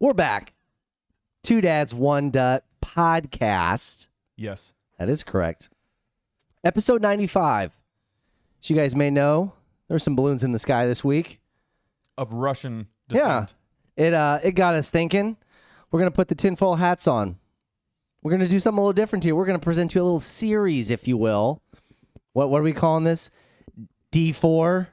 We're back. Two Dads, One Dutt podcast. Yes. That is correct. Episode 95. As you guys may know, there were some balloons in the sky this week. Of Russian descent. Yeah. It got us thinking. We're going to put the tinfoil hats on. We're going to do something a little different here. We're going to present you a little series, if you will. What are we calling this? D4?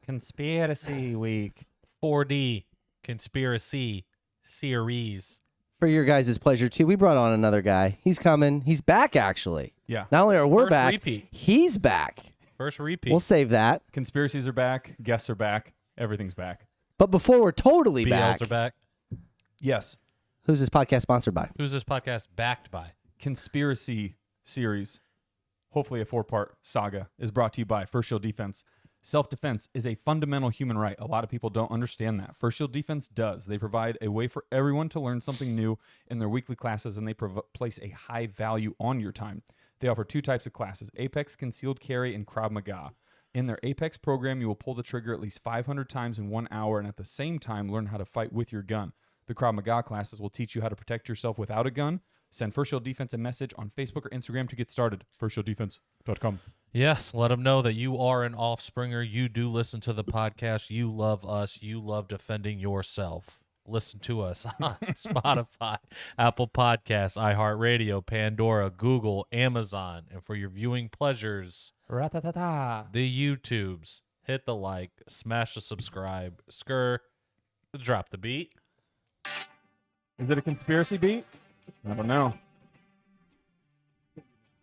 Conspiracy Week. 4D. Conspiracy Series. For your guys' pleasure, too. We brought on another guy. He's coming. He's back, actually. Yeah. Not only are we First back, repeat. he's back. First repeat. We'll save that. Conspiracies are back. Guests are back. Everything's back. But before we're totally BLs back, are back. Yes. who's this podcast sponsored by? Who's this podcast backed by? Conspiracy series, hopefully a 4-part saga, is brought to you by First Shield Defense. Self-defense is a fundamental human right. A lot of people don't understand that. First Shield Defense does. They provide a way for everyone to learn something new in their weekly classes, and they place a high value on your time. They offer 2 types of classes, Apex, Concealed Carry, and Krav Maga. In their Apex program, you will pull the trigger at least 500 times in 1 hour and at the same time learn how to fight with your gun. The Krav Maga classes will teach you how to protect yourself without a gun. Send First Shield Defense a message on Facebook or Instagram to get started. FirstShieldDefense.com. Yes, let them know that you are an offspringer. You do listen to the podcast. You love us. You love defending yourself. Listen to us on Spotify, Apple Podcasts, iHeartRadio, Pandora, Google, Amazon. And for your viewing pleasures, Ra-ta-ta-ta. the YouTubes. Hit the like, smash the subscribe, drop the beat. Is it a conspiracy beat? I don't know.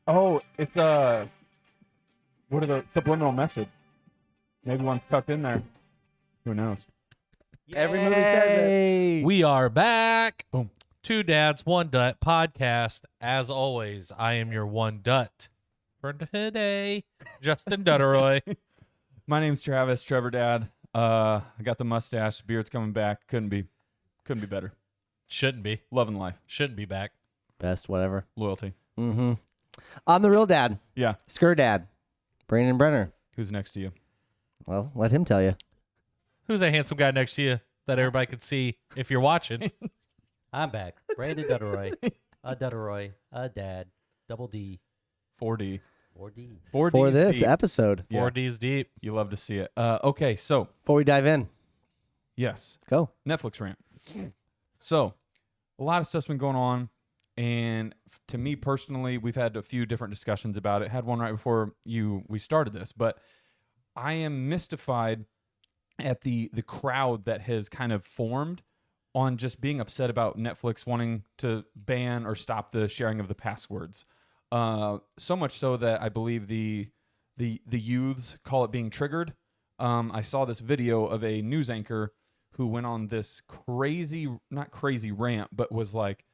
Oh, it's what are the subliminal message? Maybe one's tucked in there. Who knows? Every movie does it. We are back. Boom. Two Dads, One Dutt podcast. As always, I am your One Dutt for today, Justin Dutteroy. My name's Travis, Trevor Dad. I got the mustache, beard's coming back. Couldn't be better. Shouldn't be. Loving life. Shouldn't be back. Best, whatever. Loyalty. Mm-hmm. I'm the real dad. Yeah. Skur Dad. Brandon Brenner. Who's next to you? Well, let him tell you. Who's that handsome guy next to you that everybody can see if you're watching? I'm back. Brandon Dutteroy. Dutteroy. Dad. Double D. 4D. 4D. 4D For this deep. episode. Yeah. 4D's deep. You love to see it. Okay, so Before we dive in, yes, go. Netflix rant. So a lot of stuff's been going on, and to me personally, we've had a few different discussions about it. Had one right before we started this, but I am mystified at the crowd that has kind of formed on just being upset about Netflix wanting to ban or stop the sharing of the passwords. So much so that I believe the youths call it being triggered. I saw this video of a news anchor who went on this not crazy rant, but was like,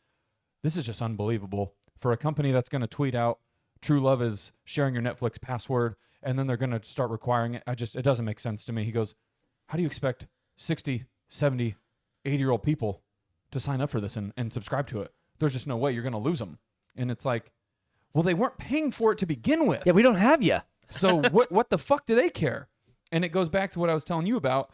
this is just unbelievable for a company that's going to tweet out true love is sharing your Netflix password, and then they're going to start requiring it. It doesn't make sense to me. He goes, how do you expect 60, 70, 80-year-old people to sign up for this and subscribe to it? There's just no way. You're going to lose them. And it's like, well, they weren't paying for it to begin with. Yeah, we don't have you. So what the fuck do they care? And it goes back to what I was telling you about.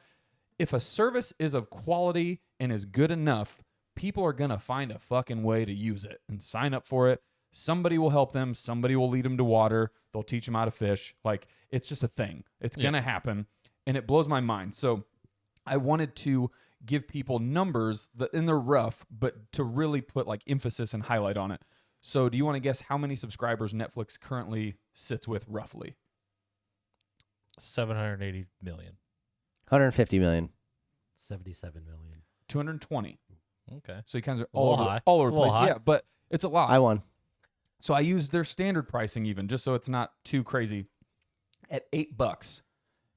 If a service is of quality and is good enough, people are going to find a fucking way to use it and sign up for it. Somebody will help them. Somebody will lead them to water. They'll teach them how to fish. Like, it's just a thing. It's going to happen. And it blows my mind. So I wanted to give people numbers and they're rough, but to really put like emphasis and highlight on it. So do you want to guess how many subscribers Netflix currently sits with roughly? 780 million. 150 million. 77 million. 220. Okay. So you kind of Little all high. over the Little place. high. Yeah, but it's a lot. I won. So I used their standard pricing even, just so it's not too crazy. At $8,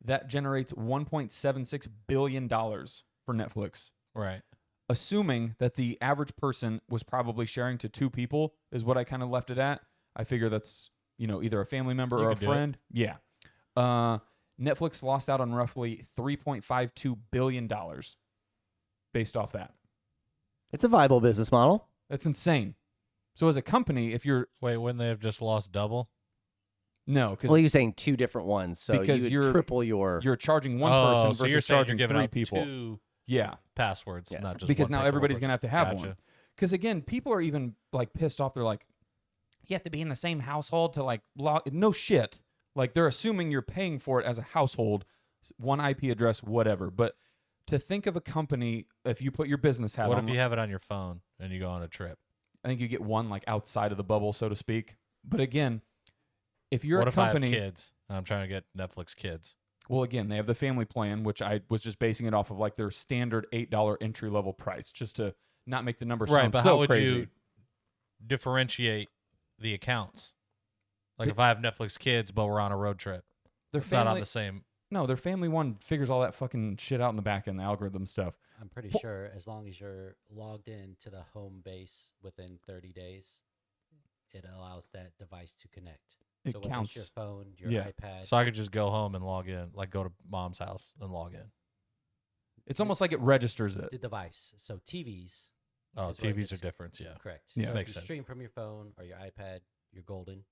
that generates $1.76 billion for Netflix. Right. Assuming that the average person was probably sharing to 2 people is what I kind of left it at. I figure that's, either a family member or a could do it. friend. Yeah. Netflix lost out on roughly $3.52 billion based off that. It's a viable business model. That's insane. So as a company, if you're... Wait, wouldn't they have just lost double? No, because Well, you're saying 2 different ones, so Because you you're- would triple your... you're charging one Oh, person so versus you're saying charging you're giving 3 out people. Yeah. passwords, Yeah. not just Because one now personal everybody's person. going to have to have Gotcha. one. Because again, people are even like pissed off. They're like, you have to be in the same household to like log. No shit. Like they're assuming you're paying for it as a household, one IP address, whatever. But to think of a company, if you put your business hat What on, if you have it on your phone and you go on a trip? I think you get one like outside of the bubble, so to speak. But again, if you're What a if I have company, kids and I'm trying to get Netflix Kids? well, again, they have the family plan, which I was just basing it off of like their standard $8 entry level price, just to not make the number sound Right, but so how would crazy. you differentiate the accounts? Like if I have Netflix Kids, but we're on a road trip, Their it's not on family, the same. no, their family one figures all that fucking shit out in the back end, the algorithm stuff. I'm pretty Well- sure as long as you're logged in to the home base within 30 days, it allows that device to connect. It so whether counts. it's your phone, your Yeah. iPad. So I could just go home and log in, like go to mom's house and log in. It's almost like it registers it. the device. So TVs, Oh, Is where it TVs are gets- different, yeah. correct. Yeah. So Makes if you sense. stream from your phone or your iPad, you're golden.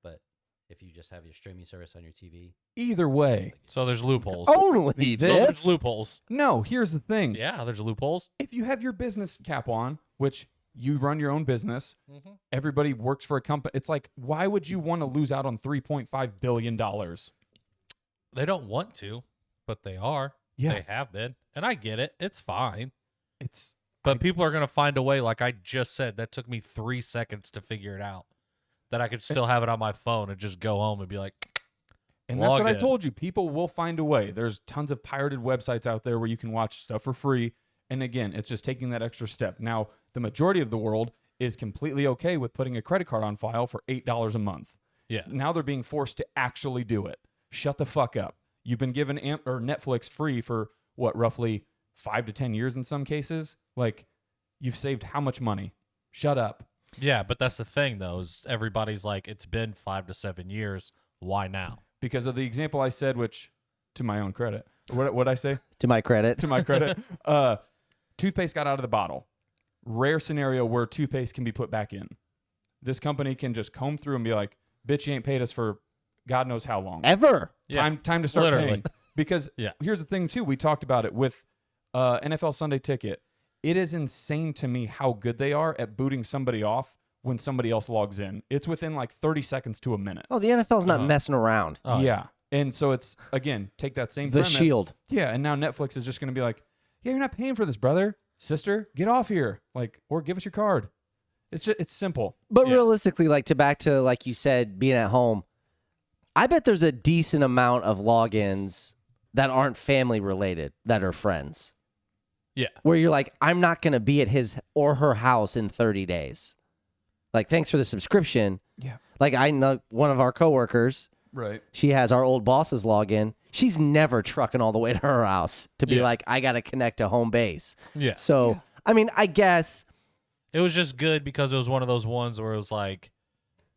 But if you just have your streaming service on your TV, Either way, So there's loopholes. Only So there's this. loopholes. no, here's the thing. Yeah, there's loopholes. If you have your business cap on, which you run your own business, everybody works for a company. It's like, why would you want to lose out on $3.5 billion? They don't want to, but they are. Yes. They have been. And I get it. It's fine. It's But people are going to find a way, like I just said, that took me 3 seconds to figure it out, that I could still have it on my phone and just go home and be like, And that's what Log I in. told you. People will find a way. There's tons of pirated websites out there where you can watch stuff for free. And again, it's just taking that extra step. Now, the majority of the world is completely okay with putting a credit card on file for $8 a month. yeah. Now they're being forced to actually do it. Shut the fuck up. You've been given or Netflix free for what, roughly 5 to 10 years in some cases? Like, you've saved how much money? Shut up. Yeah, but that's the thing, though, is everybody's like, it's been 5 to 7 years. Why now? Because of the example I said, which, to my own credit, what I say? To my credit. To my credit, toothpaste got out of the bottle. Rare scenario where toothpaste can be put back in. This company can just comb through and be like, bitch, you ain't paid us for God knows how long. Ever. Yeah, Time to start literally. paying. Because Yeah. here's the thing, too. We talked about it with NFL Sunday Ticket. It is insane to me how good they are at booting somebody off when somebody else logs in. It's within like 30 seconds to a minute. Oh, the NFL's not messing around. Oh, yeah. And so it's, again, take that same The premise. Shield. Yeah. And now Netflix is just going to be like, yeah, you're not paying for this, brother, sister. Get off here. Like, or give us your card. It's simple. But Yeah. realistically, back to like you said, being at home, I bet there's a decent amount of logins that aren't family related that are friends. Yeah. Where you're like, I'm not going to be at his or her house in 30 days. Like, thanks for the subscription. Yeah. Like, I know one of our coworkers, Right. she has our old boss's login. She's never trucking all the way to her house to be Yeah. like, I got to connect to home base. Yeah. So, I mean, I guess, It was just good because it was one of those ones where it was like,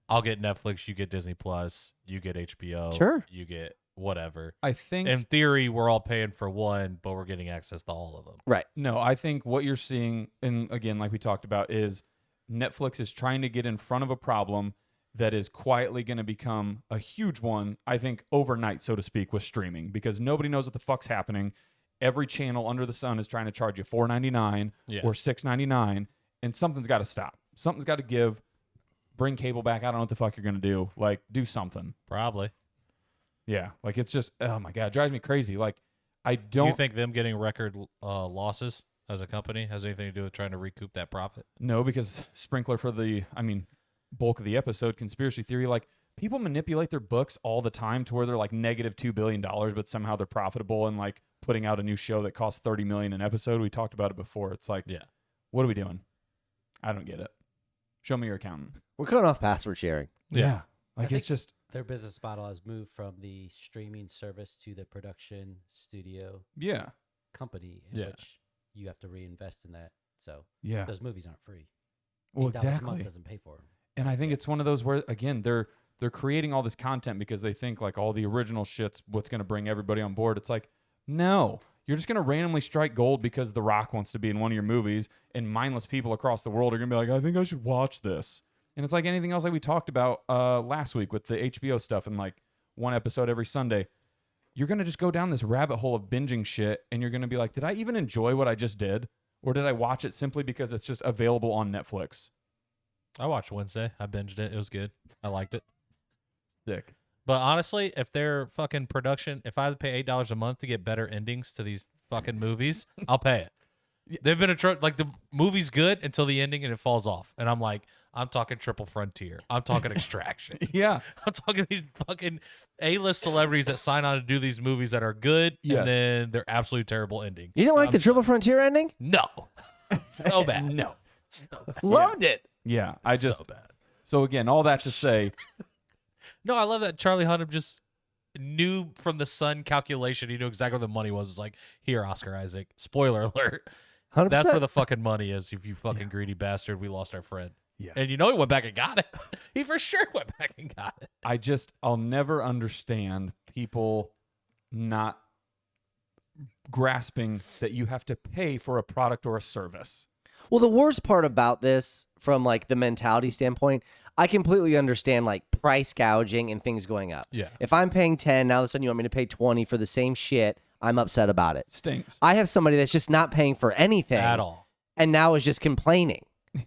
I'll get Netflix, you get Disney Plus, you get HBO, Sure. you get whatever. I think. In theory, we're all paying for one, but we're getting access to all of them. right. No, I think what you're seeing, and again, like we talked about, is Netflix is trying to get in front of a problem that is quietly going to become a huge one, I think, overnight, so to speak, with streaming, because nobody knows what the fuck's happening. Every channel under the sun is trying to charge you $4.99 Yeah. or $6.99, and something's got to stop. Something's got to give. Bring cable back. I don't know what the fuck you're going to do. Like, do something. Probably. Yeah. Like, it's just, oh my God, it drives me crazy. Like, I Do don't you think them getting record losses as a company has anything to do with trying to recoup that profit? No, because Sprinkler for the, bulk of the episode, conspiracy theory, like people manipulate their books all the time to where they're like negative $2 billion, but somehow they're profitable and like putting out a new show that costs $30 million an episode. We talked about it before. It's like, Yeah. what are we doing? I don't get it. Show me your accountant. We're cutting off password sharing. Yeah. Like I it's just, their business model has moved from the streaming service to the production studio yeah. company in Yeah. which you have to reinvest in that. So Yeah. those movies aren't free. Well, $8 a month exactly. doesn't pay for them. And I think it's one of those where, again, they're creating all this content because they think like all the original shit's what's going to bring everybody on board. It's like, no, you're just going to randomly strike gold because The Rock wants to be in one of your movies, and mindless people across the world are going to be like, I think I should watch this. And it's like anything else like we talked about last week with the HBO stuff and like one episode every Sunday. you're going to just go down this rabbit hole of binging shit, and you're going to be like, did I even enjoy what I just did? Or did I watch it simply because it's just available on Netflix? I watched Wednesday. I binged it. It was good. I liked it. Sick. But honestly, if their fucking production, if I had to pay $8 a month to get better endings to these fucking movies, I'll pay it. They've been like the movie's good until the ending and it falls off. And I'm like, I'm talking Triple Frontier. I'm talking Extraction. Yeah. I'm talking these fucking A-list celebrities that sign on to do these movies that are good Yes. and then they're absolutely terrible ending. You didn't like the Triple Frontier ending? No. So bad. No. Loved it. Yeah. I just. so bad. So again, all that to say, No, I love that Charlie Hunnam just knew from the sun calculation. He knew exactly where the money was. It's like, here, Oscar Isaac. Spoiler alert. 100%. That's where the fucking money is. If you fucking greedy bastard, we lost our friend. Yeah. And you know he went back and got it. He for sure went back and got it. I'll never understand people not grasping that you have to pay for a product or a service. Well, the worst part about this, from like the mentality standpoint, I completely understand like price gouging and things going up. Yeah. If I'm paying 10, now all of a sudden you want me to pay 20 for the same shit, I'm upset about it. Stinks. I have somebody that's just not paying for anything At all. and now is just complaining.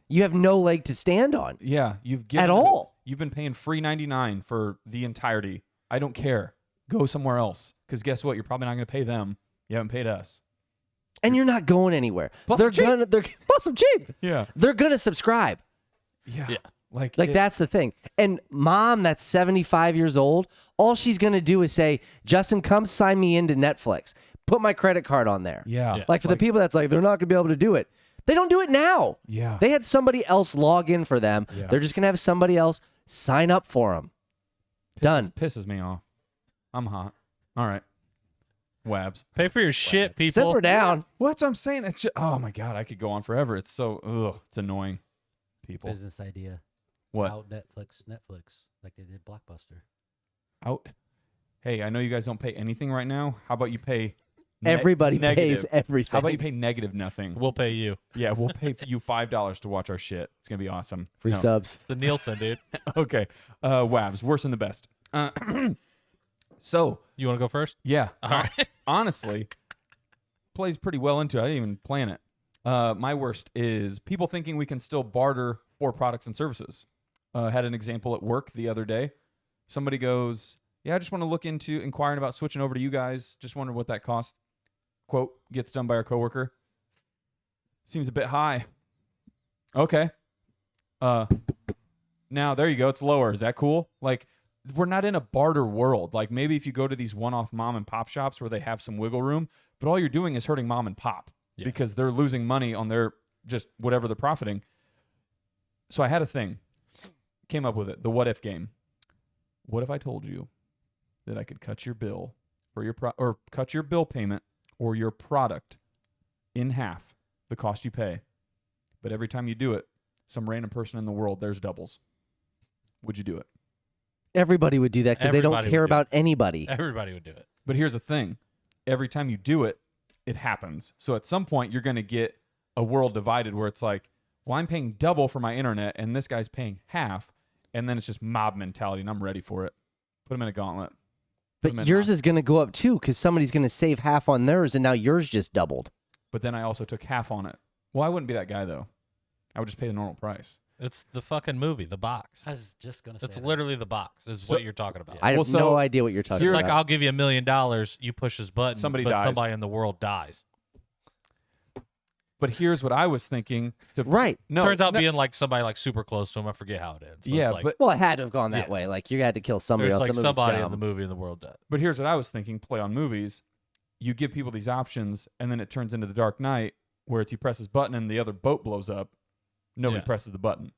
You have no leg to stand on. Yeah, At all. You've been paying free $99 for the entirety. I don't care. Go somewhere else. Because guess what? You're probably not going to pay them. You haven't paid us. And you're not going anywhere. Plus they're I'm cheap. gonna plus I'm cheap. Yeah. They're gonna subscribe. Yeah. Yeah. Like that's the thing. And mom that's 75 years old, all she's going to do is say, Justin, come sign me into Netflix. Put my credit card on there. Yeah. Yeah. Like for the people that's like, they're not going to be able to do it. They don't do it now. Yeah. They had somebody else log in for them. Yeah. They're just going to have somebody else sign up for them. Done. Pisses me off. I'm hot. All right. WABs. Pay for your shit, Since people. we're down. What's I'm saying? It's just, oh my God, I could go on forever. It's so, it's annoying. People. Business idea. What? Out Netflix, like they did Blockbuster. Out. Hey, I know you guys don't pay anything right now. How about you pay? Everybody negative? pays everything. How about you pay negative nothing? We'll pay you. Yeah, we'll pay you $5 to watch our shit. It's gonna be awesome. Free No. subs. It's the Nielsen, dude. Okay. WABs, worse than the best. So You want to go first? yeah, All right. honestly, plays pretty well into it. I didn't even plan it. My worst is people thinking we can still barter for products and services. Had an example at work the other day. Somebody goes, yeah, I just want to look into inquiring about switching over to you guys. Just wonder what that costs. Quote, gets done by our coworker. Seems a bit high. Okay. Now, there you go. It's lower. Is that cool? Like, we're not in a barter world. Like, maybe if you go to these one-off mom and pop shops where they have some wiggle room, but all you're doing is hurting mom and pop because they're losing money on their just whatever they're profiting. So I had a thing. Came up with it. The what if game. What if I told you that I could cut your bill for your or cut your bill payment or your product in half, the cost you pay, but every time you do it, some random person in the world, there's doubles. Would you do it? Everybody would do that because they don't Everybody care would do about anybody. Everybody would do it. But here's the thing. Every time you do it, it happens. So at some point, you're going to get a world divided where it's like, well, I'm paying double for my internet and this guy's paying half. And then it's just mob mentality and I'm ready for it. Put him in a gauntlet. But yours is going to go up too because somebody's going to save half on theirs and now yours just doubled. But then I also took half on it. Well, I wouldn't be that guy though. I would just pay the normal price. It's the fucking movie, The Box. I was just gonna say It's that. literally The Box is So- what you're talking about. I have Well, so no idea what you're talking It's about. like, I'll give you $1 million. You push this button. Somebody but dies. Somebody in the world dies. But here's what I was thinking. Right. No, Turns out no, being like somebody like super close to him. I forget how it ends. But yeah, it's like, but Well, it had to have gone that Yeah. way. Like you had to kill somebody there's else. like That movie's somebody in dumb. the movie in the world died. But here's what I was thinking. Play on movies. You give people these options, and then it turns into The Dark Knight, where it's he presses button and the other boat blows up. Nobody Yeah. presses the button.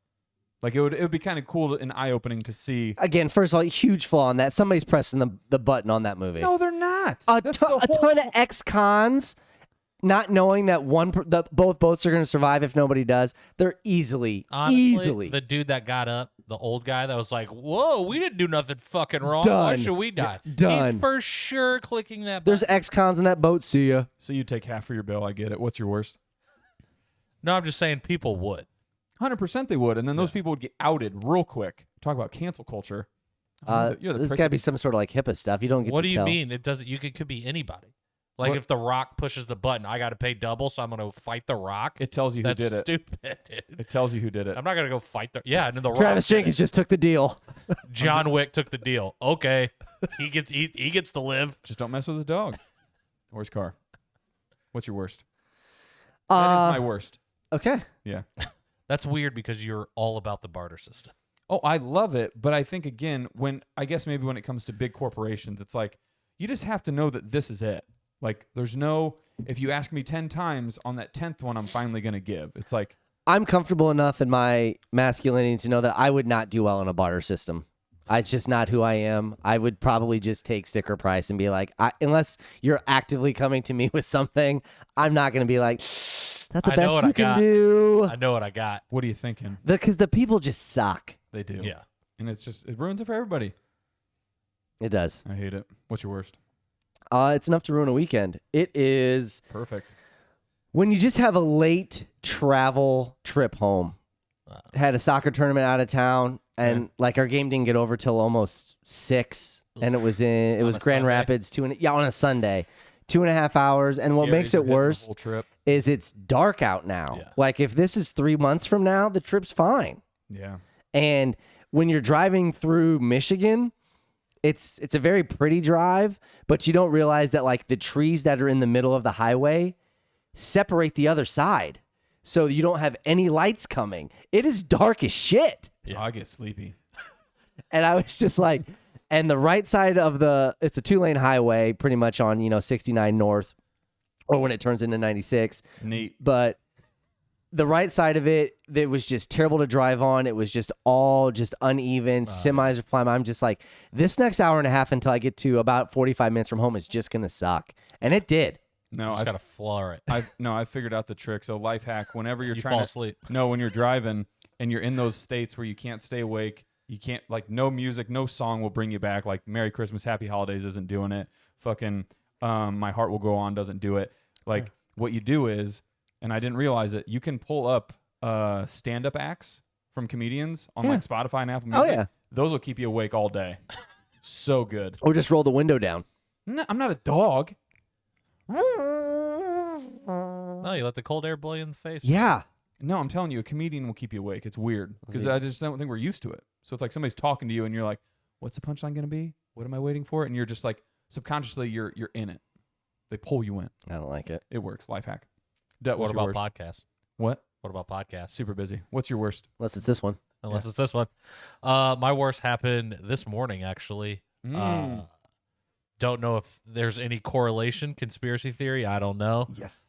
Like it would be kind of cool and eye opening to see. Again, first of all, huge flaw in that. Somebody's pressing the button on that movie. No, they're not. a That's ton the whole- of ex-cons not knowing that both boats are going to survive if nobody does. They're easily, Honestly, the dude that got up, the old guy that was like, "Whoa, we didn't do nothing fucking wrong. Why Done. should we die?" Done. He's for sure clicking that. There's button. ex-cons in that boat. See ya. So you take half for your bill. I get it. What's your worst? No, I'm just saying people would. 100% they would, and then those people would get outed real quick. Talk about cancel culture. You're the There's prick got to of be the- some sort of like HIPAA stuff. You don't get What to do you tell. mean? It doesn't. You could be anybody. Like What? if The Rock pushes the button, I got to pay double, so I'm going to fight The Rock. It tells you who That's did it. stupid, dude. It tells you who did it. I'm not going to go fight the. Yeah, and The Rock. Travis did Jenkins it. just took the deal. John Wick took the deal. Okay, he gets to live. Just don't mess with his dog or his car. What's your worst? Uh, That is my worst. Okay. Yeah. That's weird because you're all about the barter system. Oh, I love it, but I think again, I guess maybe when it comes to big corporations, it's like you just have to know that this is it. Like there's no, if you ask me 10 times, on that 10th one I'm finally going to give. It's like, I'm comfortable enough in my masculinity to know that I would not do well in a barter system. It's just not who I am. I would probably just take sticker price and be like, unless you're actively coming to me with something, I'm not going to be like, that's the I know best what you I can got. do. I know what I got. what are you thinking? Because the people just suck. They do. Yeah. And it's just, it ruins it for everybody. It does. I hate it. What's your worst? It's enough to ruin a weekend. It is Perfect. when you just have a late travel trip home. Had a soccer tournament out of town, and like our game didn't get over till almost 6, and it was a Grand Sunday? Rapids on a Sunday, 2.5 hours. And what Scary makes for it hitting the worse whole trip. is it's dark out now. Yeah. Like if this is 3 months from now, the trip's fine. Yeah. And when you're driving through Michigan, it's a very pretty drive, but you don't realize that like the trees that are in the middle of the highway separate the other side. So you don't have any lights coming. It is dark as shit. Oh, I get sleepy. And I was just like, and the right side of it's a 2-lane highway pretty much on, 69 North or when it turns into 96. Neat. But the right side of it was just terrible to drive on. It was just all just uneven. Semis are flying. I'm just like, this next hour and a half until I get to about 45 minutes from home is just going to suck. And it did. No, You just got to floor it. I figured out the trick. So life hack, whenever you're You trying fall to asleep. No, when you're driving and you're in those states where you can't stay awake, you can't, like, no music, no song will bring you back. Like Merry Christmas, Happy Holidays isn't doing it. Fucking My Heart Will Go On doesn't do it. Like what you do is, and I didn't realize it, you can pull up stand-up acts from comedians on like Spotify and Apple Music. Oh, yeah. Those will keep you awake all day. So good. Or just roll the window down. No, I'm not a dog. No, you let the cold air blow you in the face. Yeah. No, I'm telling you, a comedian will keep you awake. It's weird because I just don't think we're used to it. So it's like somebody's talking to you and you're like, what's the punchline going to be? What am I waiting for? And you're just like, subconsciously, you're in it. They pull you in. I don't like it. It works. Life hack. Dutt, What what's your about worst? podcasts? What? What about podcasts? Super busy. What's your worst? Unless it's this one. Unless it's this one. My worst happened this morning, actually. Don't know if there's any correlation, conspiracy theory. I don't know. Yes.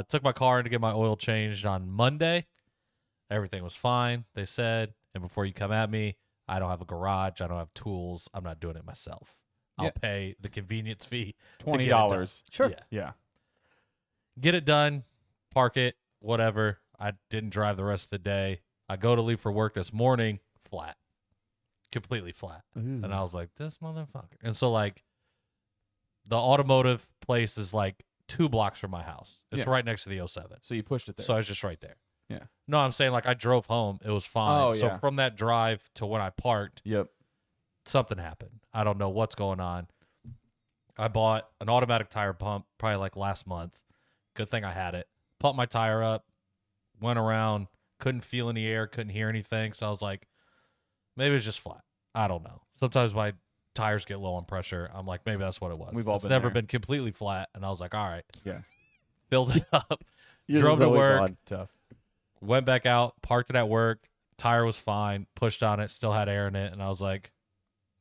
Took my car in to get my oil changed on Monday. Everything was fine, they said. And before you come at me, I don't have a garage. I don't have tools. I'm not doing it myself. I'll Yeah. pay the convenience fee. to $20. get it done. Sure. Yeah. Yeah. Get it done, park it, whatever. I didn't drive the rest of the day. I go to leave for work this morning, flat. Completely flat. And I was like, this motherfucker. And so, like, the automotive place is like 2 blocks from my house. It's Yeah. right next to the 07. So you pushed it there. So I was just right there. Yeah. No, I'm saying, like, I drove home. It was fine. Oh, So yeah. from that drive to when I parked, Yep. something happened. I don't know what's going on. I bought an automatic tire pump probably like last month. Good thing I had it. Pumped my tire up, went around, couldn't feel any air, couldn't hear anything. So I was like, maybe it's just flat. I don't know. Sometimes my tires get low on pressure. I'm like, maybe that's what it was. We've all It's been never there. been completely flat. And I was like, all right. Yeah. Filled it up, Yours drove is to always work, on. Tough. went back out, parked it at work. Tire was fine, pushed on it, still had air in it. And I was like,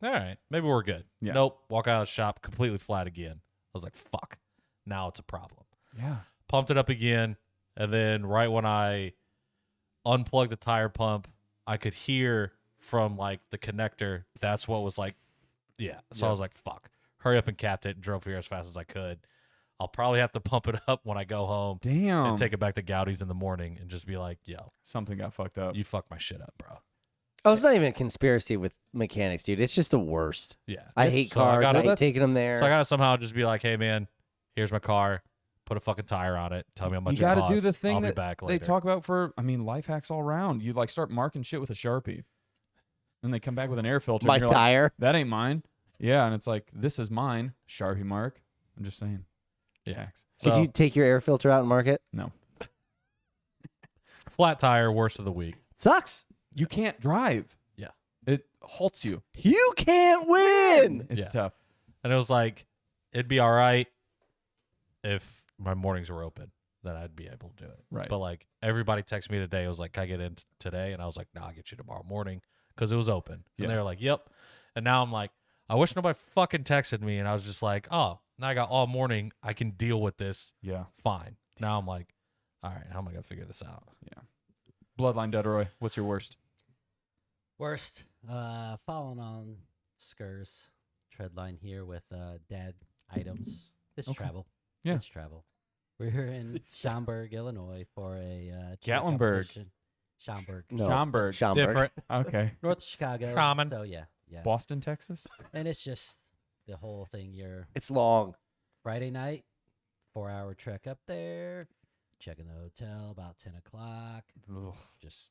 all right, maybe we're good. Yeah. Nope. Walk out of the shop, completely flat again. I was like, fuck. Now it's a problem. Yeah. Pumped it up again. And then right when I unplugged the tire pump, I could hear from like the connector. That's what was like, yeah. So I Yep. was like, fuck. Hurry up and capped it and drove here as fast as I could. I'll probably have to pump it up when I go home Damn. and take it back to Gowdy's in the morning and just be like, yo, Something got fucked up. you fucked my shit up, bro. Oh, it's not even a conspiracy with mechanics, dude. It's just the worst. Yeah. I hate So I cars. gotta- I hate taking them there. So I gotta somehow just be like, hey man, here's my car. Put a fucking tire on it. Tell me how much You got it to costs. do the thing I'll be that back they later. talk about for, I mean, life hacks all around. You like start marking shit with a Sharpie. And they come back with an air filter. My and you're like, tire. that ain't mine. Yeah, and it's like, this is mine, Sharpie mark. I'm just saying. Yeah. Tax. Could So, you take your air filter out and mark it? No. flat tire, worst of the week. Sucks. You can't drive. Yeah. It halts you. You can't win. It's Yeah. tough. And it was like, it'd be all right if my mornings were open, then I'd be able to do it. Right. But like everybody texted me today. It was like, can I get in today? And I was like, no, I'll get you tomorrow morning because it was open. Yeah. And they were like, yep. And now I'm like, I wish nobody fucking texted me. And I was just like, oh, now I got all morning. I can deal with this. Yeah. Fine. Now I'm like, all right, how am I going to figure this out? Bloodline Deadroy, what's your worst? Worst, following on Skir's tread line here with dad items. It's Okay. travel. Yeah. It's travel. We're in Schaumburg, Illinois for a cheer Gatlinburg. competition. Schaumburg. No. Schaumburg. Schaumburg. Different. Okay. North Chicago. Ramen. So yeah. Boston, Texas? And it's just the whole thing. You're It's long. Friday night, 4-hour trek up there, checking the hotel about 10 o'clock. Ugh. Just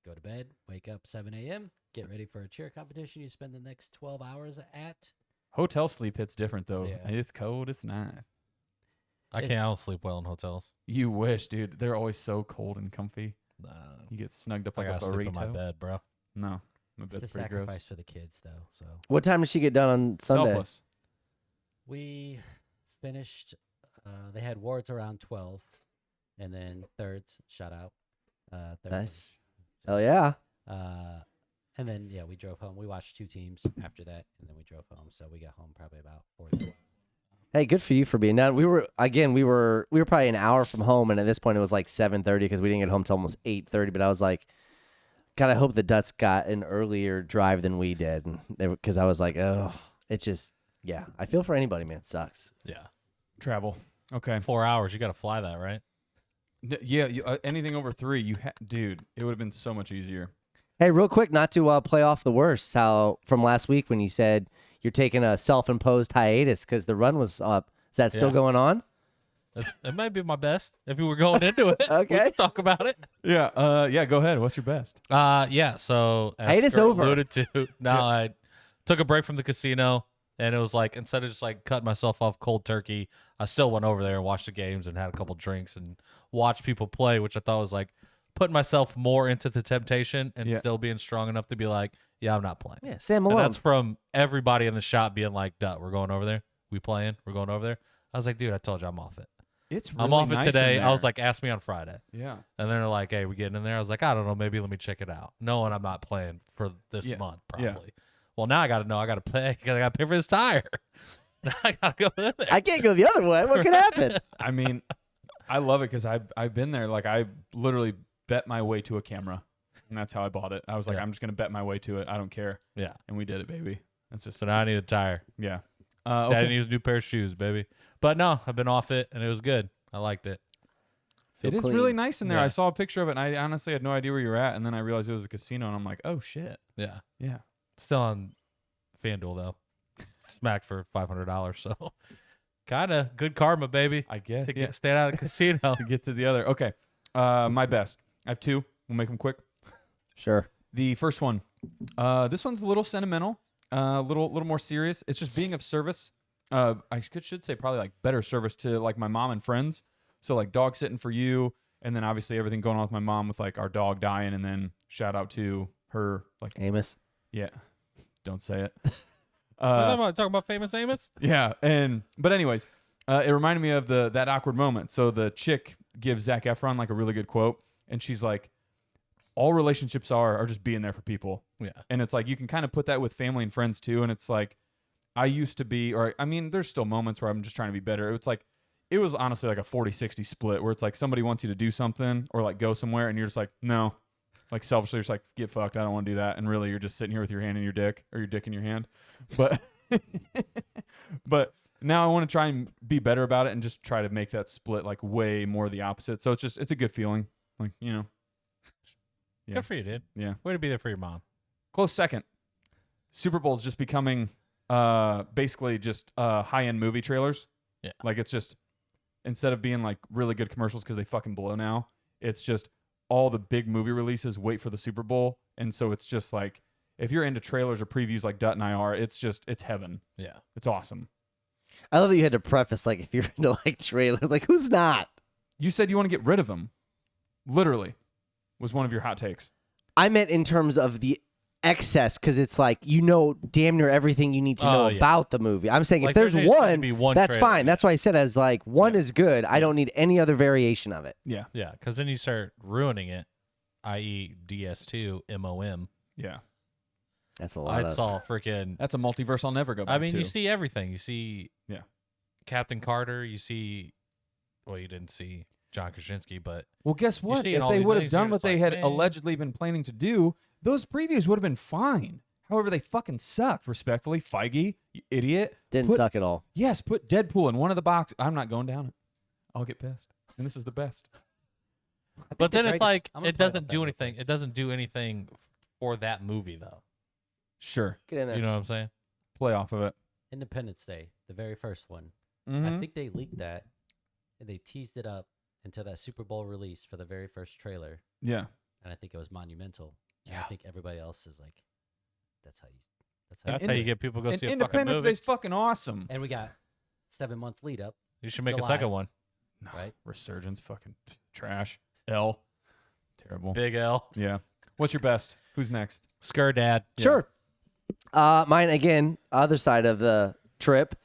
go to bed, wake up 7 a.m., get ready for a cheer competition you spend the next 12 hours at. Hotel sleep hits different, though. Yeah. It's cold. It's nice. I don't sleep well in hotels. You wish, dude. They're always so cold and comfy. Nah, You get snugged up I like a gotta sleep in my burrito. bed, bro. No. My It's bed's the pretty sacrifice gross. for the kids, though. So What time did she get done on Sunday? Selfless. we finished. They had wards around 12, and then thirds. Shout out. Thirds. Nice. Hell yeah. And then we drove home. We watched 2 teams after that, and then we drove home. So we got home probably about 4. Hey, good for you for being done. We were probably an hour from home, and at this point it was like 7:30 because we didn't get home till almost 8:30. But I was like, God, I hope the Dutts got an earlier drive than we did, because I was like, oh, it just, yeah. I feel for anybody, man. It sucks. Yeah. Travel. Okay. 4 hours. You got to fly that, right? Yeah. Anything over 3, dude, it would have been so much easier. Hey, real quick, not to play off the worst, how from last week when you said you're taking a self-imposed hiatus because the run was up. Is that still Yeah. going on? It might be my best if you were going into it. Okay. We can talk about it. Yeah. Yeah. Go ahead. What's your best? Yeah. So as Hiatus Skirt over. alluded to, I took a break from the casino, and it was like instead of just like cutting myself off cold turkey, I still went over there and watched the games and had a couple drinks and watched people play, which I thought was like putting myself more into the temptation and Yeah. still being strong enough to be like, yeah, I'm not playing. Yeah, Sam And Malone. that's from everybody in the shop being like, Dutt, we're going over there. We playing. We're going over there. I was like, dude, I told you I'm off it. It's I'm really off it nice in today. I was there. like, ask me on Friday. Yeah. And they're like, hey, we getting in there? I was like, I don't know. Maybe let me check it out. Knowing I'm not playing for this Yeah. month, Yeah. probably. Well, now I got to know I got to pay because I got to pay for this tire. Now I got to go in there. I can't go the other way. What could happen? I mean, I love it because I've been there. Like, I literally bet my way to a camera, and that's how I bought it. I was like, Yeah. I'm just gonna bet my way to it. I don't care, Yeah. and we did it, baby. That's just So now I need a tire. yeah. Daddy Okay. needs a new pair of shoes, baby. But no, I've been off it, and it was good. I liked it. It is clean. really nice in there. Yeah. I saw a picture of it, and I honestly had no idea where you were at, and then I realized it was a casino, and I'm like, oh shit. Yeah. Yeah. Still on FanDuel, though. Smacked for $500. So kind of good karma, baby. I guess. To Yeah. get, stay out of the casino. To get to the other. Okay. My best. I have 2. We'll make them quick. Sure. The first one. This one's a little sentimental. A little more serious. It's just being of service. I should say probably like better service to like my mom and friends. So like dog sitting for you, and then obviously everything going on with my mom with like our dog dying, and then shout out to her like Amos. yeah, don't say it. Talking about famous Amos? Yeah, but anyways, it reminded me of that awkward moment. So the chick gives Zac Efron like a really good quote, and she's like, "All relationships are just being there for people." Yeah. And it's like you can kind of put that with family and friends too. And it's like I used to be, or I mean, there's still moments where I'm just trying to be better. It's like it was honestly like a 40-60 split where it's like somebody wants you to do something or like go somewhere, and you're just like, no. Like selfishly, you're just like, get fucked. I don't want to do that. And really, you're just sitting here with your hand in your dick or your dick in your hand. But but now I want to try and be better about it and just try to make that split like way more the opposite. So it's a good feeling. Like, you know. Yeah. Good for you, dude. Yeah. Way to be there for your mom. Close second. Super Bowl is just becoming basically just high-end movie trailers. Yeah. Like it's just instead of being like really good commercials because they fucking blow now, it's just all the big movie releases wait for the Super Bowl. And so it's just like if you're into trailers or previews like Dutt and I are, it's heaven. Yeah. It's awesome. I love that you had to preface like if you're into like trailers, like who's not? You said you want to get rid of them. Literally, was one of your hot takes. I meant in terms of the excess because it's like damn near everything you need to know Oh, yeah. about the movie. I'm saying Like, if there's there needs to one, be one that's trailer, fine. That's why I said as like one is good. I don't need any other variation of it. Yeah. Yeah, because then you start ruining it, i.e., DS2 MOM. Yeah. That's a lot. I saw freaking. That's a multiverse I'll never go back I mean, to. you see everything. You see, Yeah. Captain Carter. You see, well, you didn't see John Krasinski, but Well, guess what? see If all they these would have things, done you're what just they like, had man. allegedly been planning to do, those previews would have been fine. However, they fucking sucked, respectfully. Feige, you idiot. Didn't suck at all. Yes, put Deadpool in one of the boxes. I'm not going down it. I'll get pissed. And this is the best. but the then it's greatest- like I'm gonna it play doesn't off do that anything. It doesn't do anything for that movie, though. Sure. Get in there. You know what I'm saying? Play off of it. Independence Day, the very first one. Mhm. I think they leaked that and they teased it up until that Super Bowl release for the very first trailer, Yeah. and I think it was monumental. And I Yeah. think everybody else is like, that's how you. That's how you get people to go And see a fucking Independence movie. Day's fucking awesome. And we got 7-month lead up, You should make a July. second one. No, right? Resurgence, fucking trash. L. Terrible. Big L. Yeah. What's your best? Who's next? Skur Dad. Sure. Mine again, other side of the trip.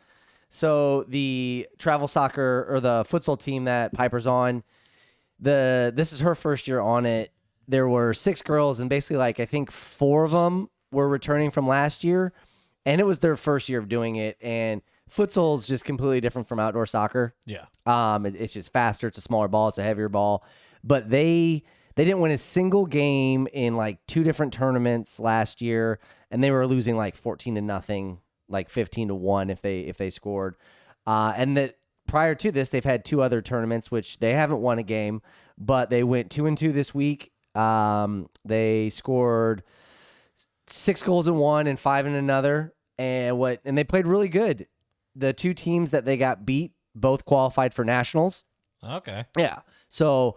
So the travel soccer or the futsal team that Piper's on, this is her first year on it. There were 6 girls, and basically, like I think 4 of them were returning from last year, and it was their first year of doing it. And futsal is just completely different from outdoor soccer. Yeah. It's just faster. It's a smaller ball. It's a heavier ball. But they didn't win a single game in like 2 different tournaments last year, and they were losing like 14-0, like 15-1 if they scored. And that prior to this, they've had 2 other tournaments which they haven't won a game, but they went 2-2 this week. They scored 6 goals in one and 5 in another, and they played really good. The 2 teams that they got beat both qualified for nationals. Okay. Yeah. So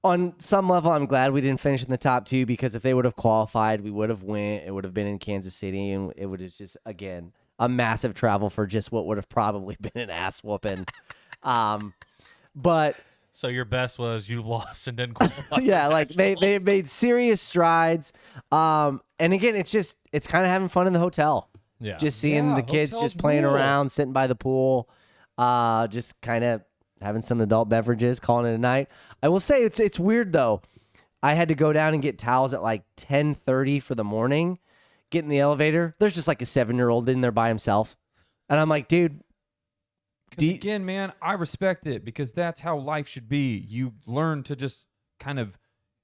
on some level, I'm glad we didn't finish in the top 2 because if they would have qualified, we would have went. It would have been in Kansas City, and it would have just, again, a massive travel for just what would have probably been an ass whooping. But So your best was you lost and didn't qualify. yeah, like they made serious strides. And again, it's kind of having fun in the hotel. Yeah. Just seeing Yeah, the kids hotel's just playing cool. around, sitting by the pool, just kind of having some adult beverages, calling it a night. I will say it's weird though. I had to go down and get towels at like 10:30 for the morning. Get in the elevator. There's just like a 7-year-old in there by himself, and I'm like, dude. Because again, man, I respect it because that's how life should be. You learn to just kind of,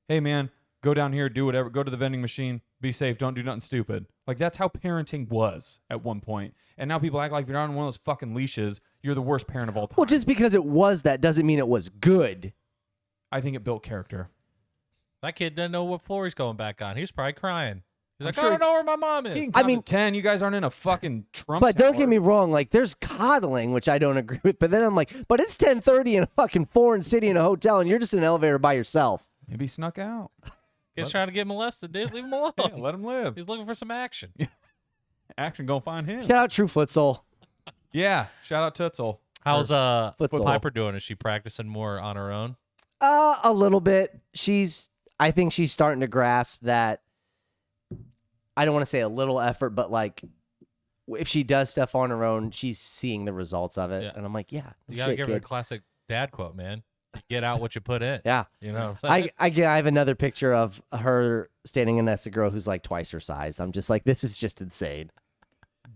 hey, man, go down here, do whatever, go to the vending machine, be safe, don't do nothing stupid. Like, that's how parenting was at one point. And now people act like if you're not on one of those fucking leashes, you're the worst parent of all time. Well, just because it was that doesn't mean it was good. I think it built character. That kid didn't know what floor he's going back on. He was probably crying. He's I'm like, sure I don't know where my mom He is. can I count mean- to 10. You guys aren't in a fucking Trump But don't tower. get me wrong, like there's coddling, which I don't agree with. But then I'm like, but it's 10:30 in a fucking foreign city in a hotel, and you're just in an elevator by yourself. Maybe he snuck out. He's trying to get molested, dude. Leave him alone. Yeah, let him live. He's looking for some action. Action, go find him. Shout out True Futsal. Yeah, shout out Tutzel. How's Futsal. Piper doing? Is she practicing more on her own? A little bit. I think she's starting to grasp that. I don't want to say a little effort, but like if she does stuff on her own, she's seeing the results of it. Yeah. And I'm like, yeah, You gotta shit, give her a kid. classic dad quote, man. Get out what you put in. Yeah. You know what I'm saying? I have another picture of her standing next to a girl who's like twice her size. I'm just like, this is just insane.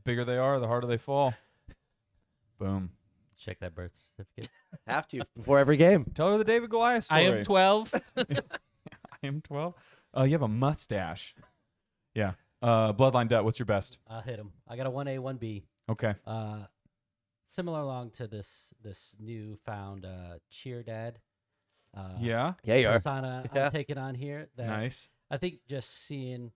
Bigger they are, the harder they fall. Boom. Check that birth certificate. Have to before every game. Tell her the David Goliath story. I am 12. I am 12. You have a mustache. Yeah. Bloodline Dutt, what's your best? I'll hit him. I got a 1A, 1B. Okay. Similar along to this newfound cheer dad. Yeah. Yeah, you are. Persona Yeah. I'm taking on here. That Nice. I think just seeing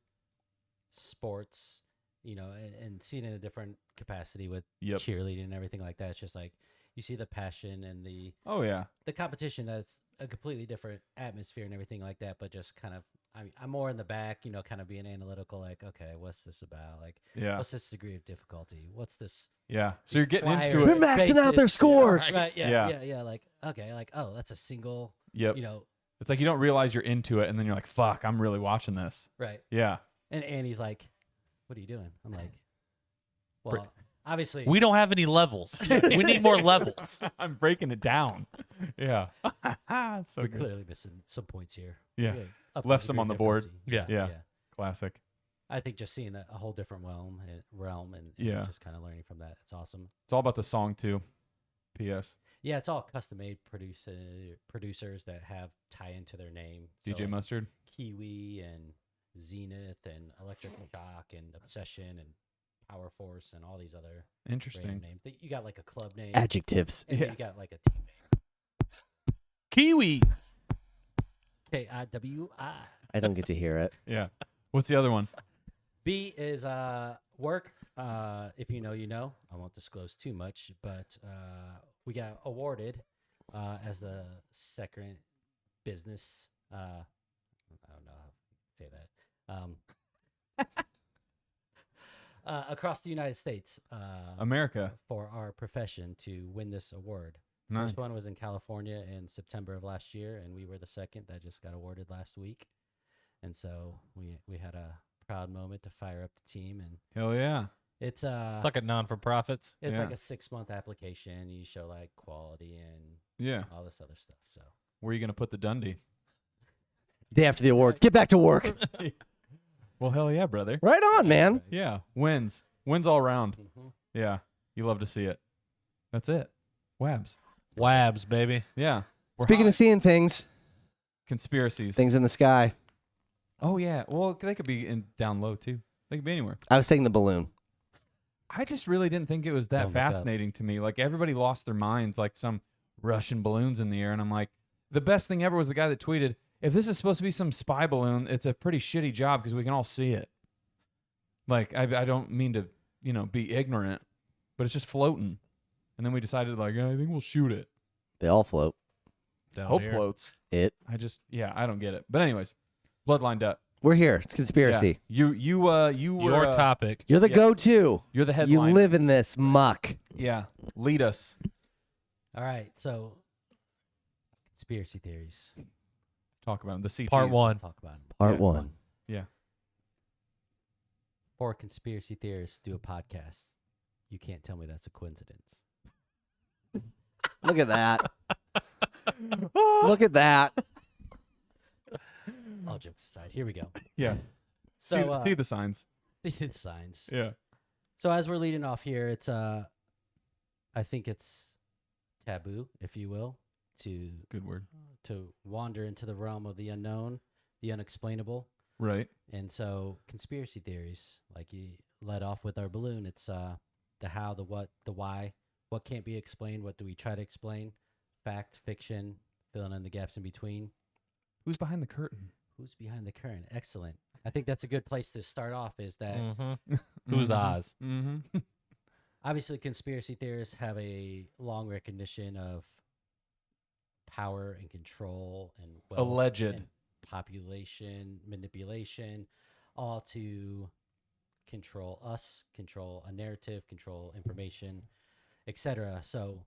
sports, and seeing it in a different capacity with Yep. cheerleading and everything like that. It's just like you see the passion and the Oh, yeah. competition. That's a completely different atmosphere and everything like that. But just kind of I'm more in the back, kind of being analytical. Like, okay, what's this about? Like, Yeah. what's this degree of difficulty? What's this? Yeah. So these you're getting into flyer They're it. maxing out their bases? scores. Right? Yeah. Yeah. Like, okay, like, oh, that's a single. Yep. It's like you don't realize you're into it, and then you're like, "Fuck, I'm really watching this." Right. Yeah. And Annie's like, "What are you doing?" I'm like, "Well, obviously, We don't have any levels. We need more levels. I'm breaking it down. Yeah. So we're good. clearly missing some points here." Yeah. Yeah, up to Left the some degree on of the board. difficulty. Yeah. Classic. I think just seeing a whole different realm and Yeah. just kind of learning from that. It's awesome. It's all about the song too. P.S. Yeah, it's all custom made producers that have tie into their name. So DJ like Mustard. Kiwi and Zenith and Electric Shock and Obsession and Power Force and all these other Interesting. random names. You got like a club name. Adjectives. And then Yeah. you got like a team name. Kiwi. KIWI. I don't get to hear it. Yeah. What's the other one? B is work. If you know, you know. I won't disclose too much, but we got awarded as the second business. I don't know how to say that. Across the United States, America. for our profession to win this award. Nice. First one was in California in September of last year, and we were the second that just got awarded last week. And so we had a proud moment to fire up the team, and Hell yeah. it's Stuck at non-for-profits. it's like Yeah. a 6-month application. You show like quality and Yeah. all this other stuff. So Where are you gonna put the Dundee? Day after the award, get back to work. Well, hell yeah, brother. Right on, man. Yeah. Wins all around. mhm. Yeah. You love to see it. That's it. WABs. WABs, baby. Yeah. We're Speaking hot. of seeing things, Conspiracies. things in the sky. Oh yeah. Well, they could be in down low too. They could be anywhere. I was saying the balloon. I just really didn't think it was that Don't look up. fascinating to me. Like everybody lost their minds, like some Russian balloons in the air, and I'm like, the best thing ever was the guy that tweeted, "If this is supposed to be some spy balloon, it's a pretty shitty job because we can all see it." Like I don't mean to be ignorant, but it's just floating. And then we decided like, I think we'll shoot it. They all float. Down Hope here. floats. It. I don't get it. But anyways, Bloodline Dutt. We're here. It's conspiracy. Yeah. You were Your topic. You're the Yeah. go-to. You're the You headline. live in this muck. Yeah. Lead us. All right. So conspiracy theories. Let's talk about them. The CTs. Part one. Let's talk about 'em. Part Yeah. one. Yeah. 4 conspiracy theorists do a podcast. You can't tell me that's a coincidence. Look at that. Look at that. All jokes aside, here we go. Yeah. So, see the signs. It's signs. Yeah. So as we're leading off here, it's I think it's taboo, if you will, to Good word. wander into the realm of the unknown, the unexplainable. Right. And so conspiracy theories, like you led off with our balloon, it's the how, the what, the why, what can't be explained, what do we try to explain, fact, fiction, filling in the gaps in between. Who's behind the curtain? Who's behind the curtain? Excellent. I think that's a good place to start off, is that Mm-hmm. Who's Oz? Mm-hmm. obviously conspiracy theorists have a long recognition of power and control and wealth Alleged. and population manipulation, all to control us, control a narrative, control information, etc. So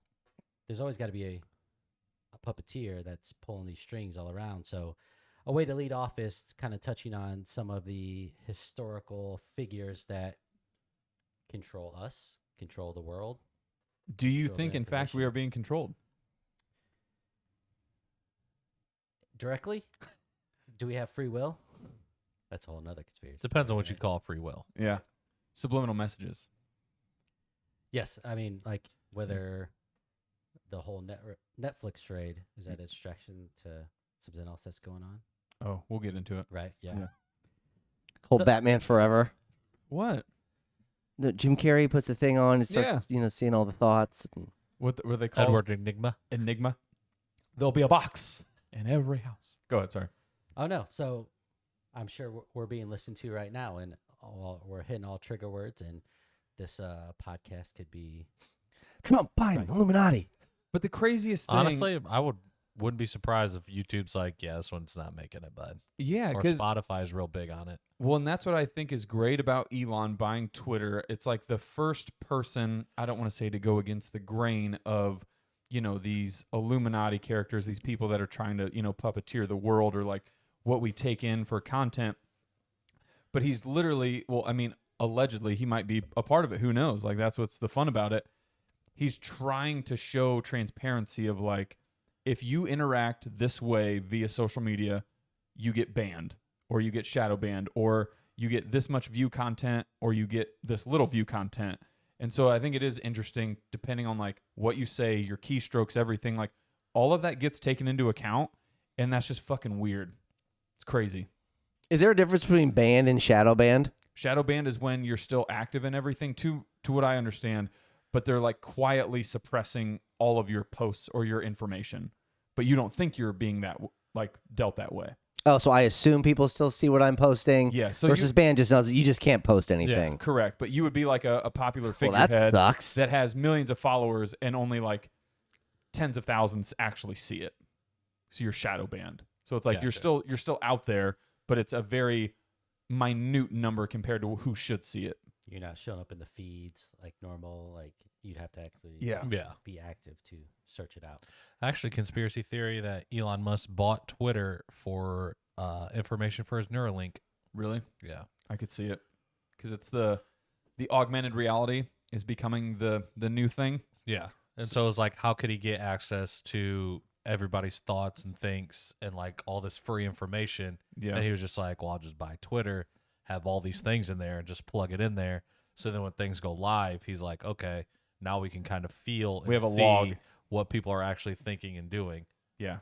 there's always got to be a puppeteer that's pulling these strings all around. So a way to lead off is kind of touching on some of the historical figures that control us, control the world. Do you Control think, the in fact, we information. are being controlled? Directly? Do we have free will? That's a whole nother conspiracy. Depends on theory, what you right? call free will. Yeah. Subliminal messages. Yes, I mean, like whether the whole Netflix trade is that a distraction to something else that's going on, Oh, we'll get into it. right? Yeah. Yeah. Whole So- Batman Forever. What? No, Jim Carrey puts a thing on and starts, seeing all the thoughts. And What were they called? Edward Enigma. Enigma. There'll be a box in every house. Go ahead. Sorry. Oh no, so I'm sure we're being listened to right now, and we're hitting all trigger words, and this podcast could be Trump, Biden, Right. Illuminati. But the craziest thing. Honestly, I would wouldn't be surprised if YouTube's like, yeah, this one's not making it, bud. Yeah, Or because Spotify is real big on it. well, and that's what I think is great about Elon buying Twitter. It's like the first person, I don't want to say to go against the grain of, these Illuminati characters, these people that are trying to, puppeteer the world or like what we take in for content. But he's literally, well, I mean, allegedly he might be a part of it. Who knows? Like that's what's the fun about it. He's trying to show transparency of like, if you interact this way via social media, you get banned or you get shadow banned or you get this much view content or you get this little view content. And so I think it is interesting depending on like what you say, your keystrokes, everything, like all of that gets taken into account, and that's just fucking weird. It's crazy. Is there a difference between banned and shadow banned? Shadow banned is when you're still active in everything to what I understand, but they're like quietly suppressing all of your posts or your information, but you don't think you're being that like dealt that way. Oh, so I assume people still see what I'm posting. Yeah. So versus banned just knows that you just can't post anything. correct. But you would be like a popular Well, figurehead that sucks. that has millions of followers and only like tens of thousands actually see it. So you're shadow banned. So it's like Gotcha. you're still out there, but it's a very minute number compared to who should see it. You're not showing up in the feeds like normal. Like you'd have to actually Yeah. Yeah. be active to search it out. Actually, conspiracy theory that Elon Musk bought Twitter for information for his Neuralink. Really? Yeah. I could see it because it's the augmented reality is becoming the new thing. Yeah. And so it's like, how could he get access to everybody's thoughts and thinks and like all this free information? Yeah. And he was just like, well, I'll just buy Twitter, have all these things in there and just plug it in there. So then when things go live, he's like, okay, now we can kind of feel and We have a see log. what people are actually thinking and doing. Yeah.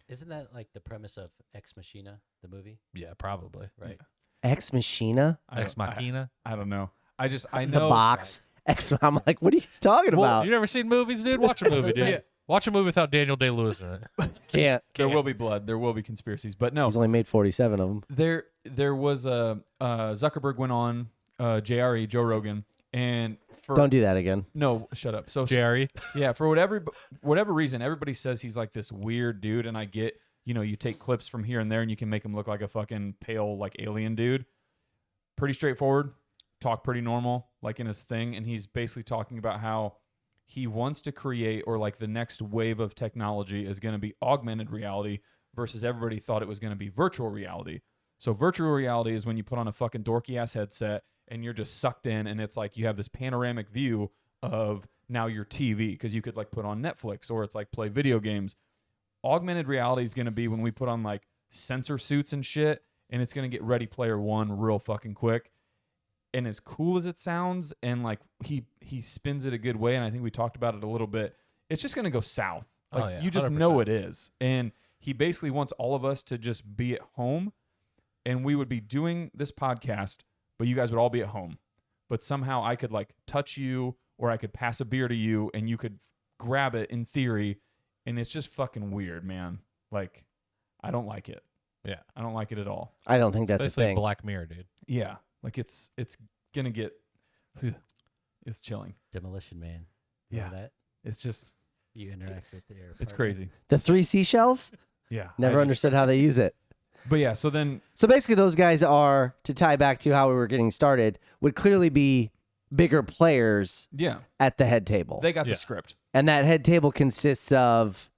Isn't that like the premise of Ex Machina, the movie? Yeah, probably. Right. Ex Machina, Ex Machina. I don't know. I the know box. Ex. I'm like, what are you talking Well, about? you never seen movies, dude? Watch a movie, dude. Yeah. Watch a movie without Daniel Day-Lewis in it. Can't. there will be blood. There will be conspiracies, but no. He's only made 47 of them. There was a Zuckerberg went on JRE Joe Rogan and for Don't do that again. no shut up. So Jerry. yeah, for whatever reason, everybody says he's like this weird dude, and I get you take clips from here and there, and you can make him look like a fucking pale like alien dude. Pretty straightforward, talk pretty normal like in his thing, and he's basically talking about how he wants to create or like the next wave of technology is going to be augmented reality versus everybody thought it was going to be virtual reality. So virtual reality is when you put on a fucking dorky ass headset and you're just sucked in, and it's like you have this panoramic view of now your TV because you could like put on Netflix or it's like play video games. Augmented reality is going to be when we put on like sensor suits and shit, and it's going to get Ready Player One real fucking quick. And as cool as it sounds, and like he spins it a good way, and I think we talked about it a little bit, it's just going to go south. Like Oh, yeah, you just 100%. know it is. And he basically wants all of us to just be at home, and we would be doing this podcast, but you guys would all be at home. But somehow I could like touch you, or I could pass a beer to you, and you could grab it in theory, and it's just fucking weird, man. Like, I don't like it. Yeah. I don't like it at all. I don't think that's a Basically thing. Black Mirror, dude. Yeah, like it's gonna get, it's chilling. Demolition Man. Yeah. Remember that? It's just, You interact with their it's partner. crazy. The 3 seashells? Yeah, Never understood how they use it. But yeah, so then So basically, those guys are, to tie back to how we were getting started, would clearly be bigger players yeah, at the head table. they got Yeah. the script. And that head table consists of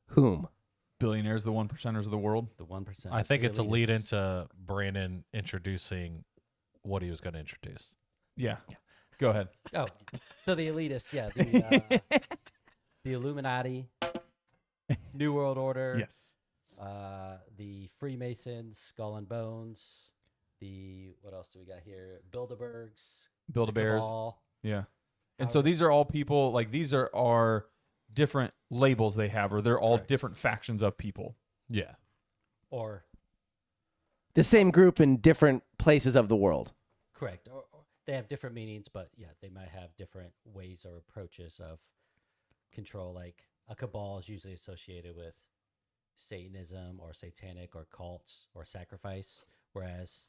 whom? Billionaires, the 1%ers of the world. The 1%. I think the it's a lead elitists. into Brandon introducing what he was going to introduce. Yeah, go ahead. Oh, so the elitists, yeah. The Illuminati, New World Order. Yes. The Freemasons, Skull and Bones. What else do we got here? Bilderbergs. Build-A-Bears. Cabal. Yeah. And so these are all people, like these are our different labels they have, or they're all Correct. different factions of people. Yeah. Or The same group in different places of the world. correct. Or they have different meanings, but yeah, they might have different ways or approaches of control. Like a cabal is usually associated with Satanism or satanic or cults or sacrifice, whereas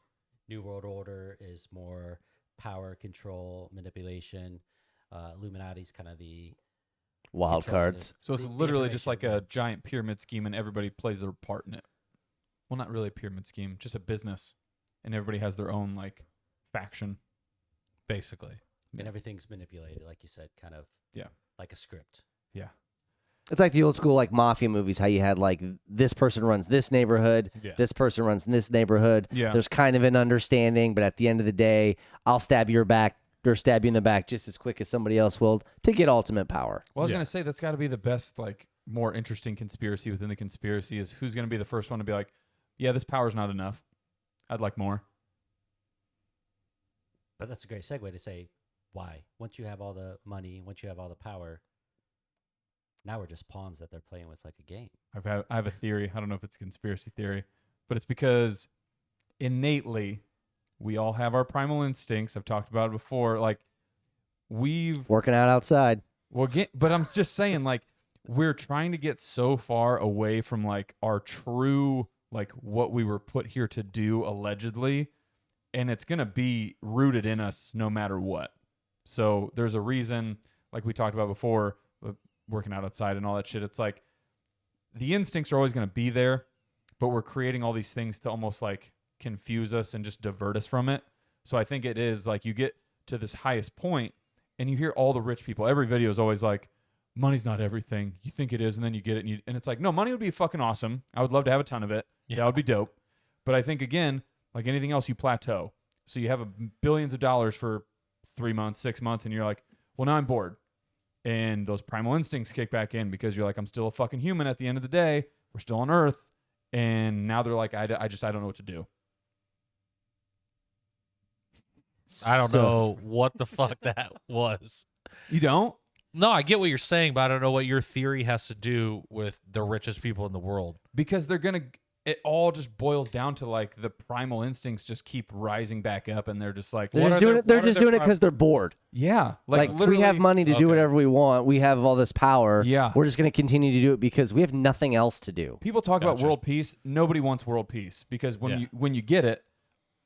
New World Order is more power, control, manipulation. Illuminati's kind of the Wild control cards. So it's the literally just like information. a giant pyramid scheme, and everybody plays their part in it. Well, not really a pyramid scheme, just a business, and everybody has their own like faction. Basically. And everything's manipulated, like you said, kind of Yeah. like a script. Yeah. It's like the old school like mafia movies, how you had like this person runs this neighborhood, Yeah. this person runs this neighborhood. Yeah. There's kind of an understanding, but at the end of the day, I'll stab your back or stab you in the back just as quick as somebody else will to get ultimate power. Well, I was Yeah. gonna say that's got to be the best, like, more interesting conspiracy within the conspiracy is who's gonna be the first one to be like, yeah, this power's not enough. I'd like more. But that's a great segue to say why. Once you have all the money, once you have all the power, now we're just pawns that they're playing with like a game. I have a theory. I don't know if it's a conspiracy theory, but it's because innately we all have our primal instincts. I've talked about it before. Like we've Working out outside. but I'm just saying, like, we're trying to get so far away from like our true, like, what we were put here to do allegedly, and it's gonna be rooted in us no matter what. So there's a reason, like we talked about before, working out outside and all that shit. It's like the instincts are always gonna be there, but we're creating all these things to almost like confuse us and just divert us from it. So I think it is like you get to this highest point and you hear all the rich people. Every video is always like, money's not everything. You think it is, and then you get it, and it's like, no, money would be fucking awesome. I would love to have a ton of it. Yeah, that would be dope. But I think, again, like anything else, you plateau. So you have billions of dollars for 3 months, 6 months, and you're like, well, now I'm bored. And those primal instincts kick back in because you're like, I'm still a fucking human at the end of the day. We're still on Earth. And now they're like, I don't know what to do. I don't know what the fuck that was. You don't? No, I get what you're saying, but I don't know what your theory has to do with the richest people in the world. Because it all just boils down to like the primal instincts just keep rising back up, and they're just like, They're What just are doing their- it. They're what are just their doing it because they're bored. yeah, Like literally, we have money to do Okay. whatever we want. We have all this power. Yeah. We're just going to continue to do it because we have nothing else to do. People talk about Gotcha. world peace. Nobody wants world peace because Yeah. when you get it,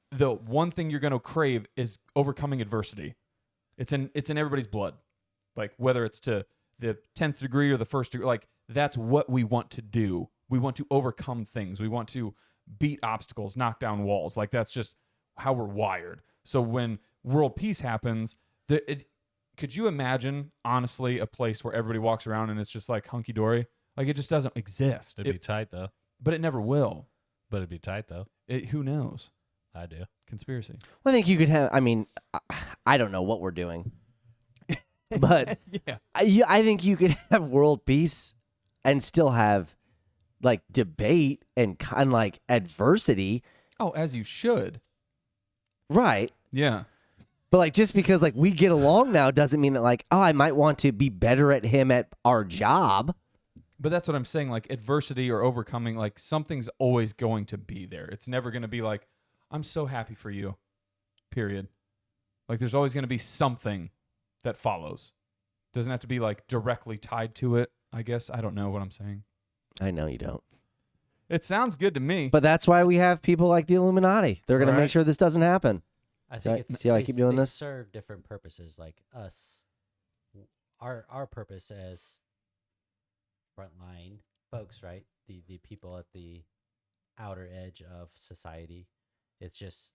the one thing you're going to crave is overcoming adversity. It's in everybody's blood. Like whether it's to the 10th degree or the first degree, like that's what we want to do. We want to overcome things. We want to beat obstacles, knock down walls. Like that's just how we're wired. So when world peace happens, could you imagine, honestly, a place where everybody walks around and it's just like hunky dory? Like it just doesn't exist. It'd be tight though. But it never will. But it'd be tight though. Who knows? I do. Conspiracy. Well, I think you could have. I mean, I don't know what we're doing, but Yeah. I think you could have world peace and still have like debate and kind of like adversity, Oh, as you should. right? Yeah. But like just because like we get along now doesn't mean that like, oh, I might want to be better at him at our job. But that's what I'm saying. Like adversity or overcoming, like something's always going to be there. It's never going to be like, I'm so happy for you, period. Like there's always going to be something that follows. Doesn't have to be like directly tied to it, I guess. I don't know what I'm saying. I know you don't. It sounds good to me. But that's why we have people like the Illuminati. They're going to Right. make sure this doesn't happen. I think Right. it's See how I they keep s- doing they this? serve different purposes. Like us, our purpose as frontline folks, right? The people at the outer edge of society. It's just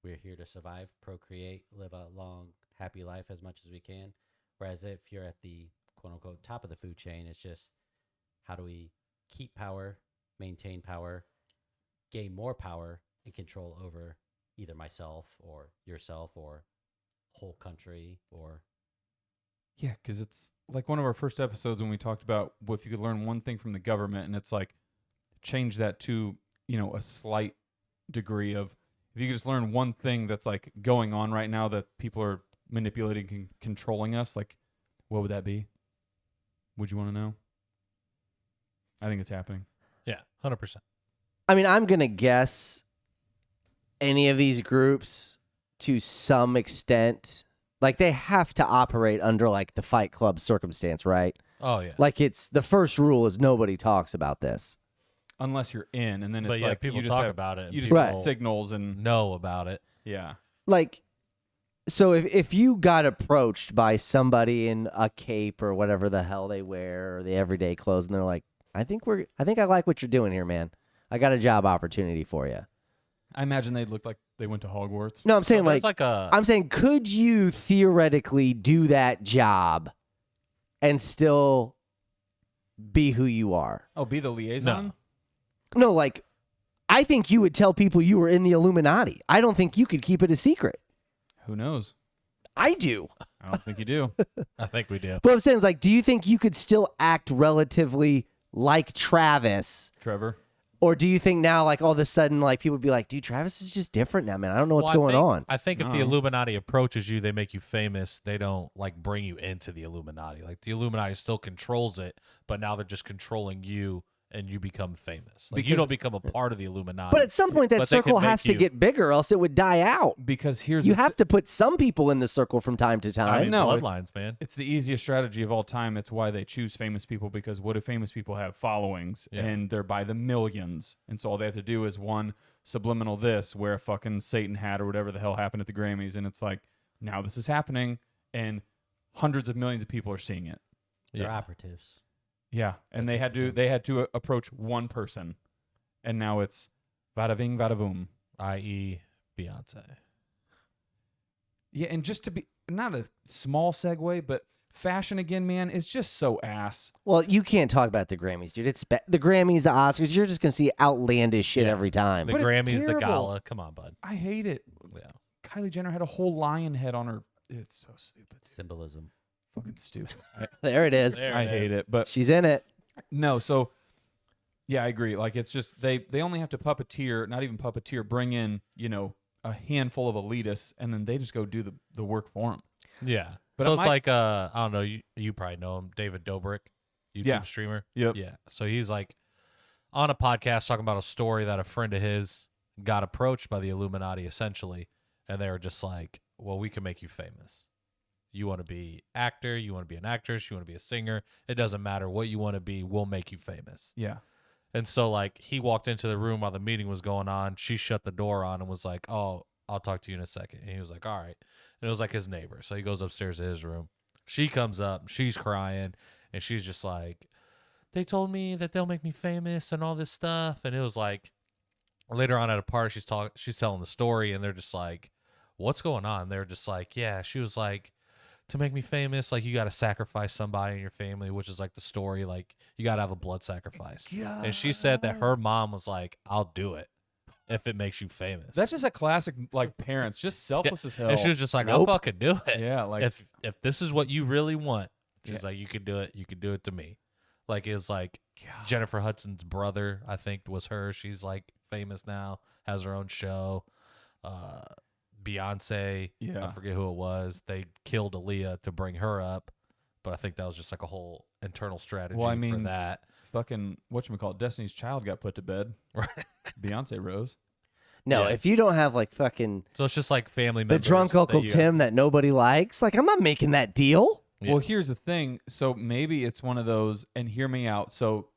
we're here to survive, procreate, live a long, happy life as much as we can. Whereas if you're at the quote unquote top of the food chain, it's just how do we keep power, maintain power, gain more power, and control over either myself or yourself or whole country or Yeah, because it's like one of our first episodes when we talked about if you could learn one thing from the government, and it's like change that to, a slight degree of if you could just learn one thing that's like going on right now that people are manipulating and controlling us, like what would that be? Would you want to know? I think it's happening. Yeah, 100%. I mean, I'm going to guess any of these groups to some extent, like they have to operate under like the Fight Club circumstance, right? Oh yeah. Like it's the first rule is nobody talks about this. Unless you're in, and then it's But yeah, like people you just talk have, about it. And you just people Right. have signals and know about it. yeah. Like, So if you got approached by somebody in a cape or whatever the hell they wear or the everyday clothes, and they're like, I think I like what you're doing here, man. I got a job opportunity for you. I imagine they looked like they went to Hogwarts. No, I'm saying There's like a I'm saying, could you theoretically do that job and still be who you are? Oh, be the liaison? No, like, I think you would tell people you were in the Illuminati. I don't think you could keep it a secret. Who knows? I do. I don't think you do. I think we do. But what I'm saying is, like, do you think you could still act relatively like Travis? Trevor. Or do you think now, like, all of a sudden, like, people would be like, dude, Travis is just different now, man. I don't know what's going on. I think if the No. Illuminati approaches you, they make you famous. They don't like bring you into the Illuminati. Like the Illuminati still controls it, but now they're just controlling you, and you become famous. Like you Because- don't become a part of the Illuminati. But at some point, that But they can circle make has to you- get bigger, or else it would die out. Because here's You the have to put some people in the circle from time to I time. mean, know, it's- bloodlines, man. It's the easiest strategy of all time. It's why they choose famous people, because what do famous people have? Followings, Yeah. and they're by the millions. And so all they have to do is one subliminal this, wear a fucking Satan hat or whatever the hell happened at the Grammys, and it's like, now this is happening, and hundreds of millions of people are seeing it. They're Yeah. operatives. Yeah, and That's what they had to approach one person, and now it's vada ving, vada voom. I.e., Beyonce. Yeah, and just to be not a small segue, but fashion again, man, is just so ass. Well, you can't talk about the Grammys, dude. It's the Grammys, the Oscars. You're just gonna see outlandish shit Yeah. every time. The But it's Grammys, the terrible. gala. Come on, bud. I hate it. Yeah. Kylie Jenner had a whole lion head on her. It's so stupid. Symbolism. Fucking stupid. There it is. There I it hate is. it. But She's in it. no, so yeah, I agree. Like it's just they only have to puppeteer, not even puppeteer, bring in, a handful of elitists, and then they just go do the work for them. Yeah. But So it it's might- like I don't know, you probably know him, David Dobrik, YouTube Yeah. streamer. Yep. Yeah. So he's like on a podcast talking about a story that a friend of his got approached by the Illuminati essentially, and they were just like, "Well, we can make you famous. You want to be actor, you want to be an actress, you want to be a singer, it doesn't matter what you want to be, we'll make you famous." Yeah. And so like he walked into the room while the meeting was going on. She shut the door on and was like, "Oh, I'll talk to you in a second." And he was like, "All right." And it was like his neighbor. So he goes upstairs to his room. She comes up, she's crying, and she's just like, "They told me that they'll make me famous and all this stuff." And it was like later on at a party, she's telling the story, and they're just like, "What's going on?" They're just like, "Yeah." She was like, "To make me famous, like you got to sacrifice somebody in your family," which is like the story, like you got to have a blood sacrifice. And she said that her mom was like, "I'll do it if it makes you famous." That's just a classic, like parents, just selfless as hell. And she was just like, Nope. "I'll fucking do it." yeah, like if this is what you really want, she's Yeah. like, "You could do it. You could do it to me." Like it was like Jennifer Hudson's brother, I think, was her. She's like famous now, has her own show. Beyonce, Yeah. I forget who it was. They killed Aaliyah to bring her up, but I think that was just like a whole internal strategy Well, I for mean, that. fucking whatchamacallit, Destiny's Child got put to bed. Right. Beyonce rose. No, Yeah. if you don't have like fucking So it's just like family the members. drunk that Uncle you- Tim that nobody likes, like I'm not making that deal. Yeah. Well, here's the thing. So maybe it's one of those, and hear me out. So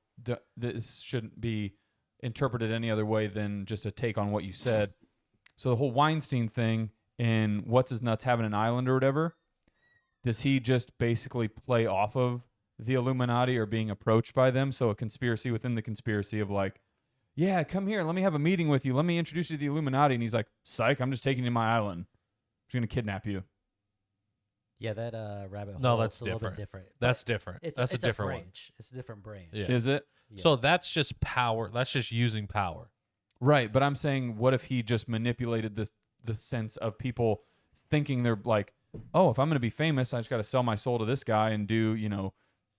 this shouldn't be interpreted any other way than just a take on what you said. So the whole Weinstein thing and what's his nuts having an island or whatever, does he just basically play off of the Illuminati or being approached by them? So a conspiracy within the conspiracy of like, yeah, come here, let me have a meeting with you, let me introduce you to the Illuminati. And he's like, psych, I'm just taking you to my island. I'm just going to kidnap you. Yeah, that rabbit hole. No, that's is a little different. bit different. That's But different. It's, That's it's a different one. branch. It's a different branch. Yeah. Is it? Yeah. So that's just power. That's just using power. Right, but I'm saying, what if he just manipulated the sense of people thinking they're like, oh, if I'm going to be famous, I just got to sell my soul to this guy and do,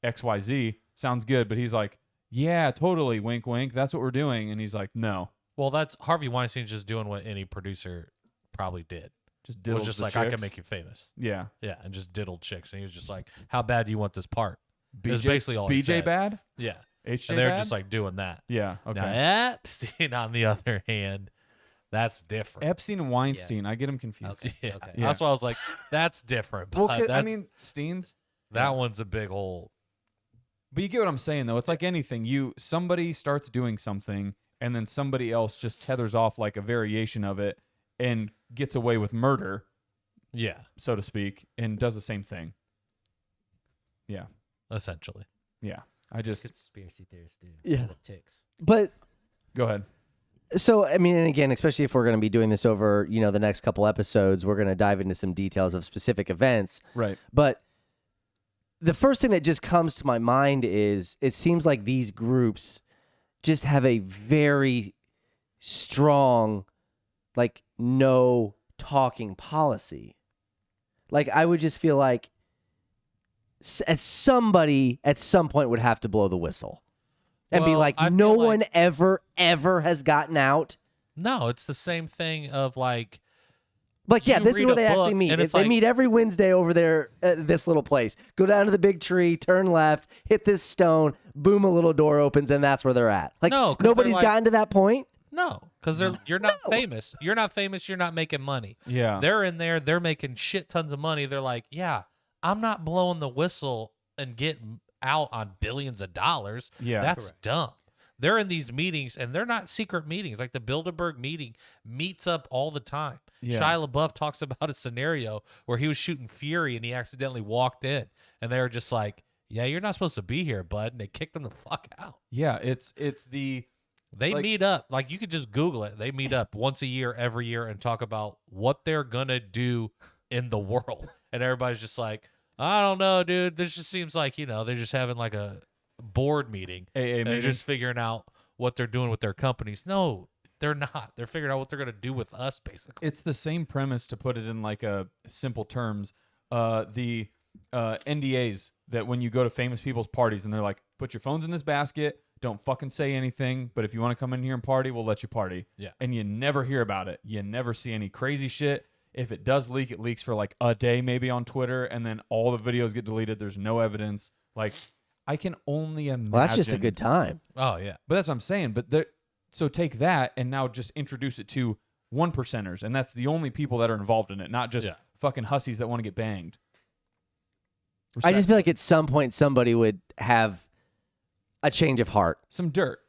XYZ. Sounds good. But he's like, yeah, totally. Wink, wink. That's what we're doing. And he's like, no. Well, that's Harvey Weinstein just doing what any producer probably did. Just It diddles was just the like, I chicks. can make you famous. Yeah. Yeah, and just diddled chicks. And he was just like, how bad do you want this part? That's BJ basically all he BJ said. bad? Yeah. HJ And they're bad? just like doing that. yeah. Okay. Now, Epstein, on the other hand, that's different. Epstein and Weinstein. I get them confused. Okay. Yeah. Okay. Yeah. That's why I was like, that's different. Well, But 'cause- I that's- mean, Steens. that one's a big hole. But you get what I'm saying, though. It's like anything. Somebody starts doing something, and then somebody else just tethers off like a variation of it and gets away with murder. Yeah, so to speak, and does the same thing. Yeah. essentially. Yeah. I just Conspiracy theorists do. Yeah. The ticks. But go ahead. so, I mean, and again, especially if we're going to be doing this over, the next couple episodes, we're going to dive into some details of specific events. Right. But the first thing that just comes to my mind is it seems like these groups just have a very strong, like, no talking policy. Like, I would just feel like somebody at some point would have to blow the whistle and be Well, like, I feel no like- one ever has gotten out. No, it's the same thing of like, Like, yeah, You this is read where a they actually book, meet. and it's They like- meet every Wednesday over there at this little place. Go down to the big tree, turn left, hit this stone, boom, a little door opens, and that's where they're at. Like, No, 'cause they're nobody's like- gotten to that point. no, because you're not famous. You're not famous. You're not making money. Yeah. They're in there. They're making shit tons of money. They're like, yeah, I'm not blowing the whistle and getting out on billions of dollars. Yeah. That's dumb. They're in these meetings, and they're not secret meetings. Like the Bilderberg meeting meets up all the time. Yeah. Shia LaBeouf talks about a scenario where he was shooting Fury, and he accidentally walked in, and they were just like, yeah, you're not supposed to be here, bud. And they kicked him the fuck out. Yeah. It's the They Like- meet up. Like, you could just Google it. They meet up once a year, every year, and talk about what they're going to do in the world. And everybody's just like, I don't know, dude. This just seems like, they're just having like a board meeting. AA And they're meeting. just figuring out what they're doing with their companies. No, they're not. They're figuring out what they're going to do with us, basically. It's the same premise, to put it in like a simple terms. The NDAs that when you go to famous people's parties and they're like, put your phones in this basket, don't fucking say anything, but if you want to come in here and party, we'll let you party. Yeah. And you never hear about it. You never see any crazy shit. If it does leak, it leaks for like a day maybe on Twitter, and then all the videos get deleted. There's no evidence. Like, I can only imagine. Well, that's just a good time. Oh, yeah. But that's what I'm saying. So take that and now just introduce it to 1%ers, and that's the only people that are involved in it, not just Yeah. fucking hussies that want to get banged. I just feel like at some point somebody would have a change of heart. Some dirt.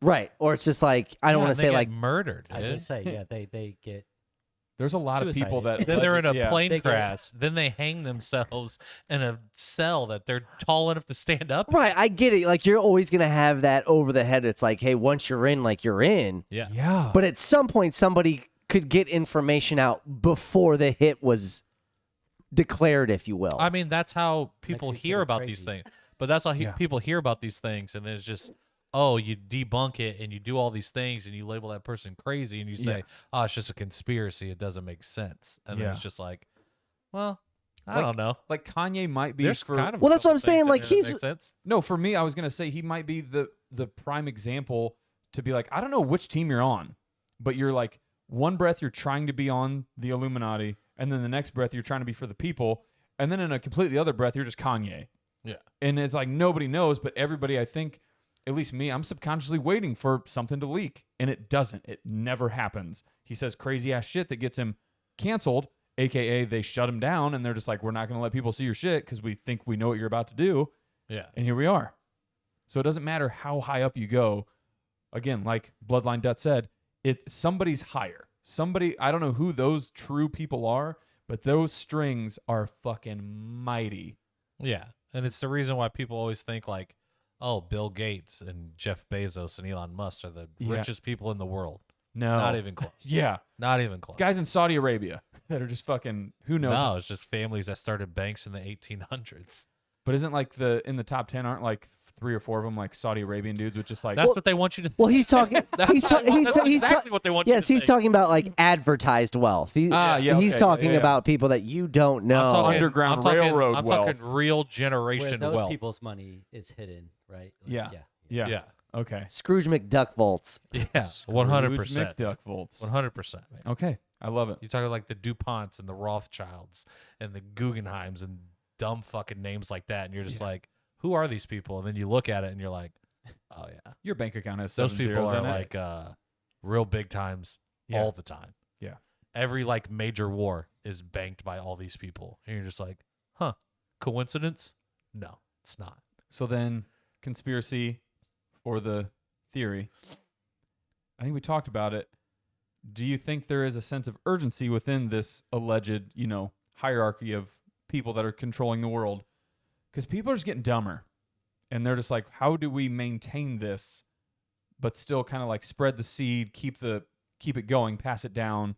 Right. Or it's just like, I don't Yeah, want and to they say get like, murdered. I dude. can say, yeah, they get. There's a lot of people Suicided. that Then they're in a yeah. plane They get- crash. Then they hang themselves in a cell that they're tall enough to stand up. right, I get it. Like, you're always going to have that over the head. It's like, hey, once you're in, like, you're in. Yeah. Yeah. But at some point, somebody could get information out before the hit was declared, if you will. I mean, that's how people consider hear about these crazy. things. But that's how Yeah. people hear about these things, and it's just, oh, you debunk it and you do all these things and you label that person crazy and you say, Yeah. oh, it's just a conspiracy. It doesn't make sense. And then Yeah. it's just like, well, I Like- don't know. like Kanye might be There's for kind of Well, that's what I'm things in saying, like, there that he's- make sense. no, for me, I was gonna say he might be the prime example to be like, I don't know which team you're on, but you're like, one breath you're trying to be on the Illuminati, and then the next breath you're trying to be for the people, and then in a completely other breath you're just Kanye. Yeah. And it's like nobody knows, but everybody, I think, at least me, I'm subconsciously waiting for something to leak, and it doesn't. It never happens. He says crazy ass shit that gets him canceled, aka they shut him down, and they're just like, we're not going to let people see your shit because we think we know what you're about to do, Yeah. and here we are. So it doesn't matter how high up you go. Again, like Bloodline Dutt said, somebody's higher. Somebody, I don't know who those true people are, but those strings are fucking mighty. Yeah. And it's the reason why people always think like, oh, Bill Gates and Jeff Bezos and Elon Musk are the Yeah. richest people in the world. No. Not even close. Yeah. Not even close. Guys in Saudi Arabia that are just fucking, who knows? No, it's just families that started banks in the 1800s. But isn't like in the top 10 aren't like 3 or 4 of them like Saudi Arabian dudes with just like, That's what they want you to. well, he's talking. he's That's he's exactly what they want. you Yes, to he's think. talking about like advertised wealth. yeah, He's okay, talking yeah. about people that you don't I'm know. talking, Underground I'm talking, railroad I'm wealth. talking real Where generation those wealth. people's money is hidden, right? Like, Yeah. yeah. Yeah. Okay. Scrooge McDuck volts. Yeah. Scrooge 100%. McDuck volts. 100%. Okay. I love it. You're talking like the DuPonts and the Rothschilds and the Guggenheims and dumb fucking names like that, and you're just like, who are these people? And then you look at it and you're like, oh yeah, Your bank account has those 7 people zeros are in it. like real big times Yeah. all the time. Yeah. Every like major war is banked by all these people, and you're just like, huh? Coincidence? No, it's not. So then, conspiracy or the theory. I think we talked about it. Do you think there is a sense of urgency within this alleged, hierarchy of people that are controlling the world, because people are just getting dumber, and they're just like, how do we maintain this, but still kind of like spread the seed, keep it going, pass it down,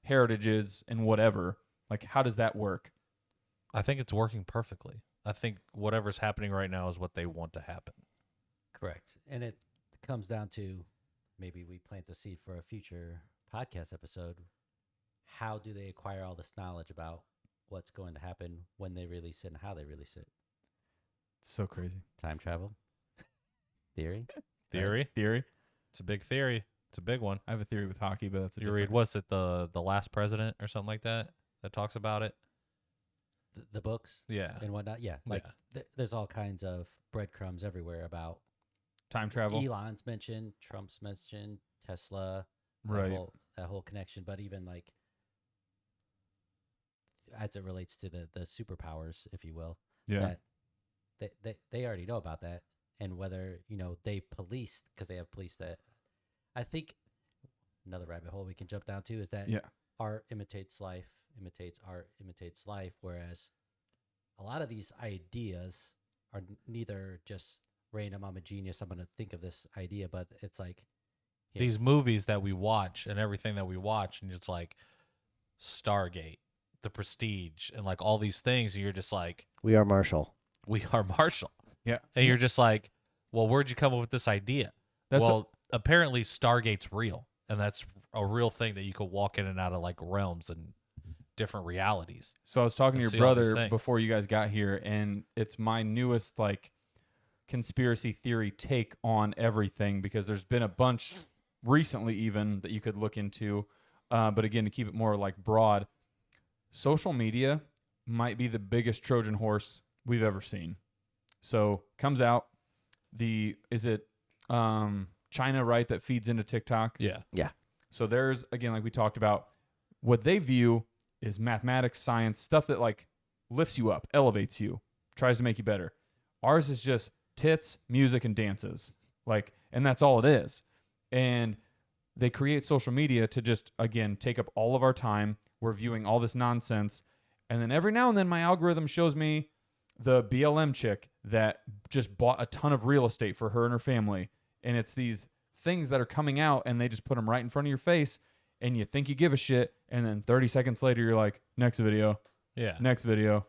heritages and whatever. Like, how does that work? I think it's working perfectly. I think whatever's happening right now is what they want to happen. Correct. And it comes down to, maybe we plant the seed for a future podcast episode. How do they acquire all this knowledge about what's going to happen when they release it and how they release it? It's so crazy. Time travel? Theory? Theory. It's a big theory. It's a big one. I have a theory with hockey, but that's a You read, what's it, the last president or something like that talks about it? The books Yeah. and whatnot? Yeah. Like, there's all kinds of breadcrumbs everywhere about time travel. Elon's mentioned, Trump's mentioned, Tesla, Right. that whole connection. But even like, as it relates to the superpowers, if you will, Yeah. that they already know about that. And whether, they police, because they have police that, I think another rabbit hole we can jump down to is that art imitates life, imitates art, imitates life. Whereas a lot of these ideas are neither just random, I'm a genius, I'm going to think of this idea, but it's like these movies that we watch and everything that we watch, and it's like Stargate, The Prestige, and like all these things, and you're just like, We are Marshall. we are Marshall. Yeah. And you're just like, well, where'd you come up with this idea? Apparently Stargate's real, and that's a real thing that you could walk in and out of like realms and different realities. So I was talking to And your see all these brother things. before you guys got here, and it's my newest like conspiracy theory take on everything, because there's been a bunch recently even that you could look into. But again, to keep it more like broad, social media might be the biggest Trojan horse we've ever seen. So comes out, is it China, right, that feeds into TikTok? Yeah. So there's, again, like we talked about, what they view is mathematics, science, stuff that like lifts you up, elevates you, tries to make you better. Ours is just tits, music, and dances. And that's all it is. And they create social media to just, again, take up all of our time. We're viewing all this nonsense. And then every now and then my algorithm shows me the BLM chick that just bought a ton of real estate for her and her family. And it's these things that are coming out, and they just put them right in front of your face, and you think you give a shit, and then 30 seconds later you're like, next video. Yeah. Next video.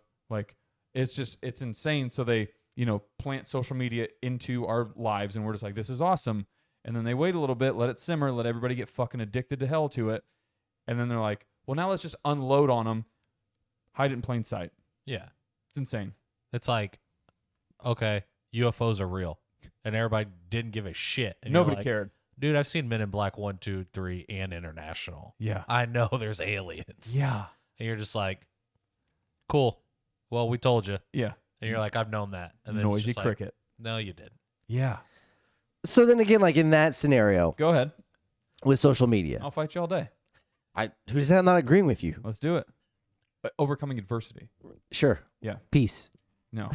It's insane. So they, plant social media into our lives, and we're just like, this is awesome. And then they wait a little bit, let it simmer, let everybody get fucking addicted to hell to it. And then they're like, well, now let's just unload on them, hide it in plain sight. Yeah. It's insane. It's like, okay, UFOs are real, and everybody didn't give a shit. And Nobody you're like, cared. Dude, I've seen Men in Black 1, 2, 3, and International. Yeah. I know there's aliens. Yeah. And you're just like, cool. Well, we told you. Yeah. And you're like, I've known that. And then it's Noisy just like, cricket. no, you didn't. Yeah. So then again, like in that scenario Go ahead. with social media, I'll fight you all day. who said I'm not agreeing with you? Let's do it. Overcoming adversity. Sure. Yeah. Peace. No.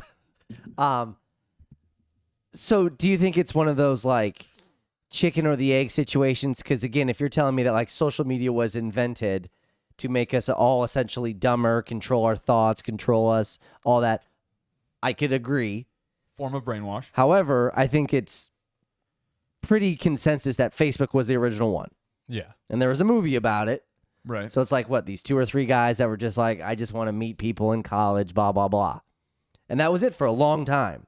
So do you think it's one of those like chicken or the egg situations? Because again, if you're telling me that like social media was invented to make us all essentially dumber, control our thoughts, control us, all that, I could agree. Form of brainwash. However, I think it's pretty consensus that Facebook was the original one. Yeah. And there was a movie about it. Right. So it's like, what, these 2 or 3 guys that were just like, I just want to meet people in college, blah, blah, blah. And that was it for a long time.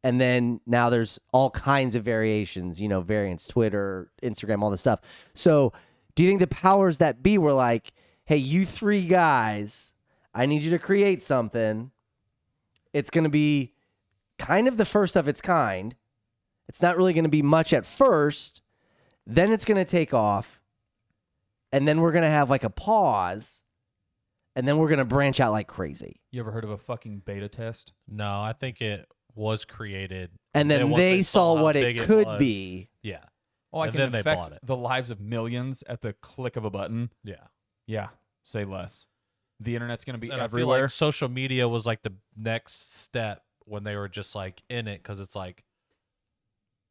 And then now there's all kinds of variations, variants, Twitter, Instagram, all this stuff. So do you think the powers that be were like, hey, you 3 guys, I need you to create something. It's going to be kind of the first of its kind. It's not really going to be much at first. Then it's going to take off. And then we're going to have like a pause. And then we're going to branch out like crazy. You ever heard of a fucking beta test? No, I think it was created. And then once they saw how what big it could was, be. Yeah. Oh, I And can then they bought affect it. the lives of millions at the click of a button. Yeah. Yeah. Say less. The internet's going to be And I feel everywhere. like social media was like the next step when they were just like in it, because it's like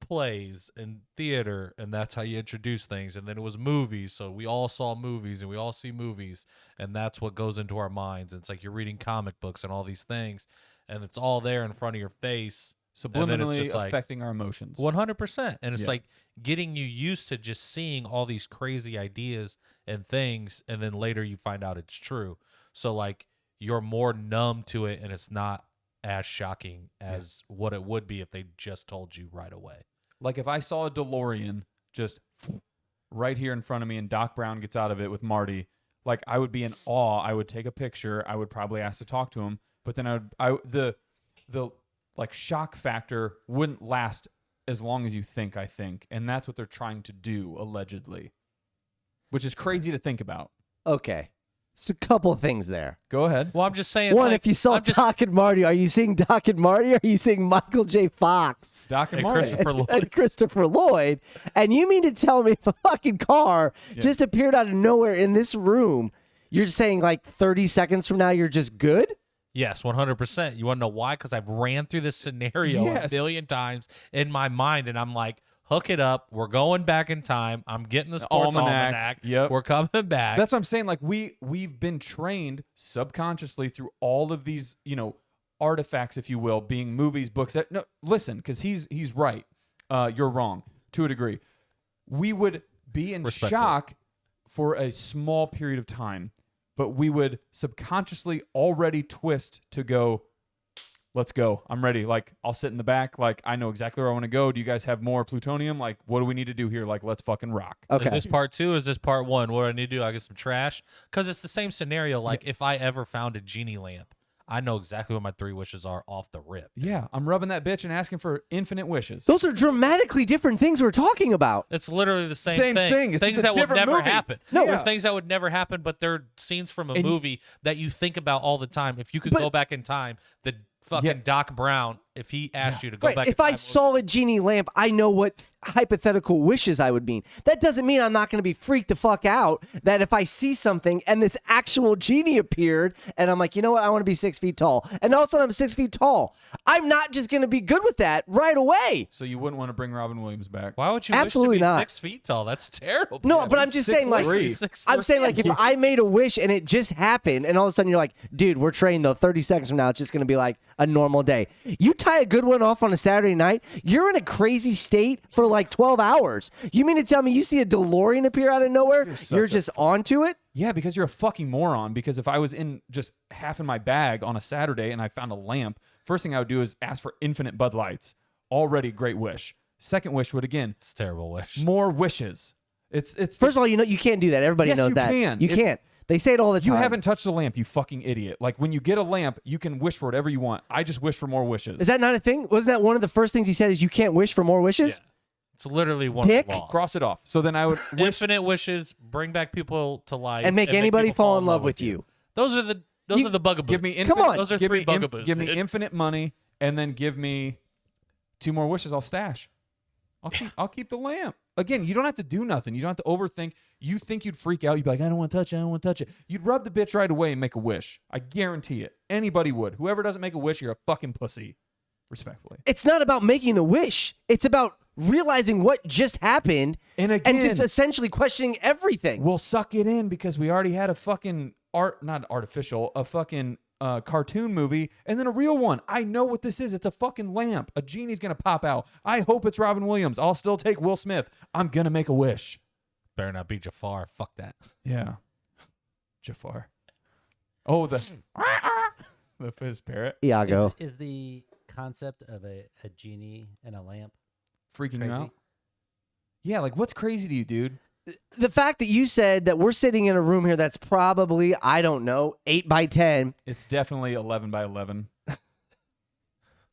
plays and theater, and that's how you introduce things. And then it was movies, so we all saw movies and we all see movies, and that's what goes into our minds. And it's like you're reading comic books and all these things, and it's all there in front of your face, Subliminally just like, affecting our emotions. 100%. And it's Yeah. like getting you used to just seeing all these crazy ideas and things, and then later you find out it's true. So like you're more numb to it, and it's not as shocking as what it would be if they just told you right away. Like if I saw a DeLorean just right here in front of me and Doc Brown gets out of it with Marty, like I would be in awe. I would take a picture. I would probably ask to talk to him, but then the like shock factor wouldn't last as long as you think, I think. And that's what they're trying to do, allegedly, which is crazy to think about. Okay. It's a couple of things there. Go ahead. Well, I'm just saying. One, like, if you saw I'm just- Doc and Marty, are you seeing Doc and Marty? Or are you seeing Michael J. Fox Doc and and Marty. Christopher Lloyd. and Christopher Lloyd? And you mean to tell me if a fucking car just appeared out of nowhere in this room, you're saying like 30 seconds from now you're just good? Yes, 100%. You want to know why? Because I've ran through this scenario Yes. a billion times in my mind, and I'm like, hook it up. We're going back in time. I'm getting the sports almanac. Yep. We're coming back. That's what I'm saying. Like we've been trained subconsciously through all of these, artifacts, if you will, being movies, books. No, listen, because he's right. You're wrong to a degree. We would be in Respectfully. shock for a small period of time, but we would subconsciously already twist to go, let's go. I'm ready. Like, I'll sit in the back. Like, I know exactly where I want to go. Do you guys have more plutonium? Like, what do we need to do here? Like, let's fucking rock. Okay. Is this part 2? Is this part 1? What do I need to do? I get some trash? Because it's the same scenario. Like, if I ever found a genie lamp, I know exactly what my 3 wishes are off the rip. Yeah, I'm rubbing that bitch and asking for infinite wishes. Those are dramatically different things we're talking about. It's literally the same, Same thing. It's Things just a that would different never movie. happen. No. They're Yeah. things that would never happen, but they're scenes from a And- movie that you think about all the time. If you could But- go back in time, the fucking Yeah. Doc Brown, if he asked you to go Right. back If in time, I saw a genie lamp, I know what hypothetical wishes I would mean. That doesn't mean I'm not going to be freaked the fuck out that if I see something and this actual genie appeared and I'm like, you know what? I want to be 6 feet tall. And all of a sudden I'm 6 feet tall. I'm not just going to be good with that right away. So you wouldn't want to bring Robin Williams back. why would you Absolutely wish to be not. 6 feet tall? That's terrible. No, Yeah, but but I'm just saying, like, 6'3". I'm saying, like, if I made a wish and it just happened, and all of a sudden you're like, dude, we're trained though. 30 seconds from now, it's just gonna be like a normal day. You tie a good one off on a Saturday night, you're in a crazy state for like 12 hours. You mean to tell me you see a DeLorean appear out of nowhere? You're just onto it? Yeah, because you're a fucking moron. Because if I was in just half in my bag on a Saturday and I found a lamp, first thing I would do is ask for infinite Bud Lights. Already great wish. Second wish would, again, It's a terrible wish. more wishes. It's First of all, you can't do that. Everybody Yes, knows you that. can. You It's- can't. They say it all the time. you haven't touched the lamp, you fucking idiot. Like when you get a lamp, you can wish for whatever you want. I just wish for more wishes. Is that not a thing? Wasn't that one of the first things he said is you can't wish for more wishes? Yeah. It's literally one Dick? of the laws. Cross it off. So then I would wish. Infinite wishes, bring back people to life, And make anybody people fall in love with you. Those are the You- are the bugaboos. Give me Come on. Those are give 3 me bugaboos. give me dude. infinite money, and then give me 2 more wishes. I'll stash. I'll keep the lamp. Again, you don't have to do nothing. You don't have to overthink. You think you'd freak out. You'd be like, I don't want to touch it. I don't want to touch it. You'd rub the bitch right away and make a wish. I guarantee it. Anybody would. Whoever doesn't make a wish, you're a fucking pussy. Respectfully. It's not about making the wish. It's about realizing what just happened And again, just essentially questioning everything. we'll suck it in because we already had a fucking a fucking cartoon movie and then a real one. I know what this is. It's a fucking lamp. A genie's gonna pop out. I hope it's Robin Williams. I'll still take Will Smith. I'm gonna make a wish. Better not be Jafar. Fuck that. Yeah. Jafar. Oh, the fizz parrot. Iago. Is the concept of a genie and a lamp Freaking crazy? you out. Yeah, like what's crazy to you, dude? The fact that you said that we're sitting in a room here that's probably, I don't know, 8 by 10. It's definitely 11 by 11. Eh.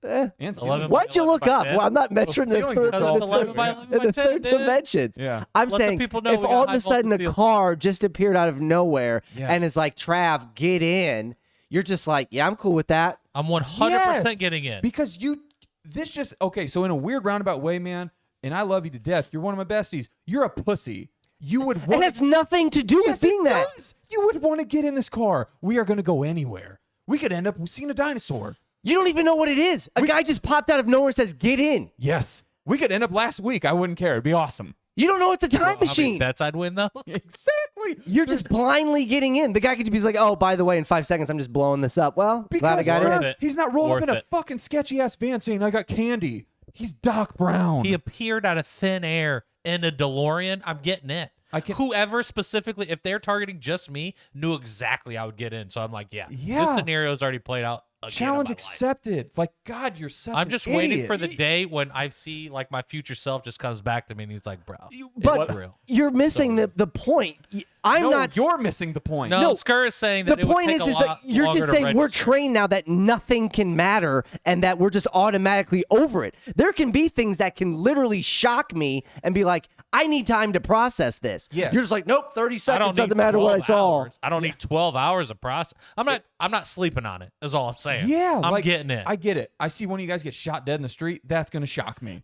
And 11 ceiling. by Why'd you look 11 by up? 10? Well, I'm not measuring the ceiling's third, a the 11 by 11 by the 10, third dude. dimensions. Yeah. I'm Let the saying people know if we got all of high a sudden voltage a field. car just appeared out of nowhere Yeah. and it's like, Trav, get in, you're just like, yeah, I'm cool with that. I'm 100% Yes, getting in. Because okay, so in a weird roundabout way, man, and I love you to death. You're one of my besties. You're a pussy. You would want And it's nothing to do Yes, with being it that. does. You would want to get in this car. We are going to go anywhere. We could end up seeing a dinosaur. You don't even know what it is. A guy just popped out of nowhere and says, get in. Yes. We could end up last week. I wouldn't care. It'd be awesome. You don't know it's a time How many machine. bets I'd win though? Exactly. You're just blindly getting in. The guy could just be like, "Oh, by the way, in 5 seconds, I'm just blowing this up." Well, glad I got worth in. it. He's not rolling Worth up in a it. fucking sketchy ass van saying I got candy. He's Doc Brown. He appeared out of thin air in a DeLorean. I'm getting it. Whoever specifically, if they're targeting just me, knew exactly I would get in. So I'm like, yeah. Yeah. This scenario's already played out. Again Challenge in my life. accepted. Like, God, you're such I'm an just idiot. waiting for the day when I see like my future self just comes back to me and he's like, bro, But it's real. you're missing the point. I'm No, not. you're missing the point. No, Skur is saying that The it would point take is a that lot you're longer just to saying we're register. trained now that nothing can matter and that we're just automatically over it. There can be things that can literally shock me and be like, I need time to process this. Yes. You're just like, nope, 30 I seconds don't doesn't need matter what I 12 saw. hours. I don't need 12 hours of process. I'm not sleeping on it. Is all I'm saying. Yeah, I'm like, getting it. I get it. I see one of you guys get shot dead in the street. That's gonna shock me.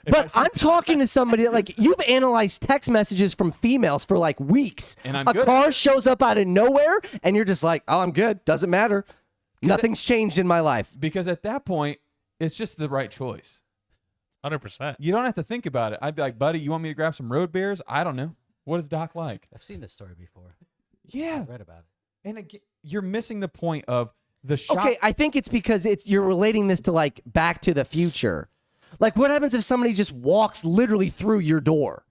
If I But see I'm talking to somebody that, like, you've analyzed text messages from females for like weeks. And I'm a good at car it. shows up out of nowhere and you're just like, oh, I'm good. Doesn't matter. Nothing's changed in my life. because at that point, it's just the right choice. 100%. You don't have to think about it. I'd be like, buddy, you want me to grab some road beers? I don't know. What is Doc like? I've seen this story before. Yeah. I've read about it. And again, you're missing the point of the shot. Okay, I think it's because you're relating this to like Back to the Future. Like, what happens if somebody just walks literally through your door?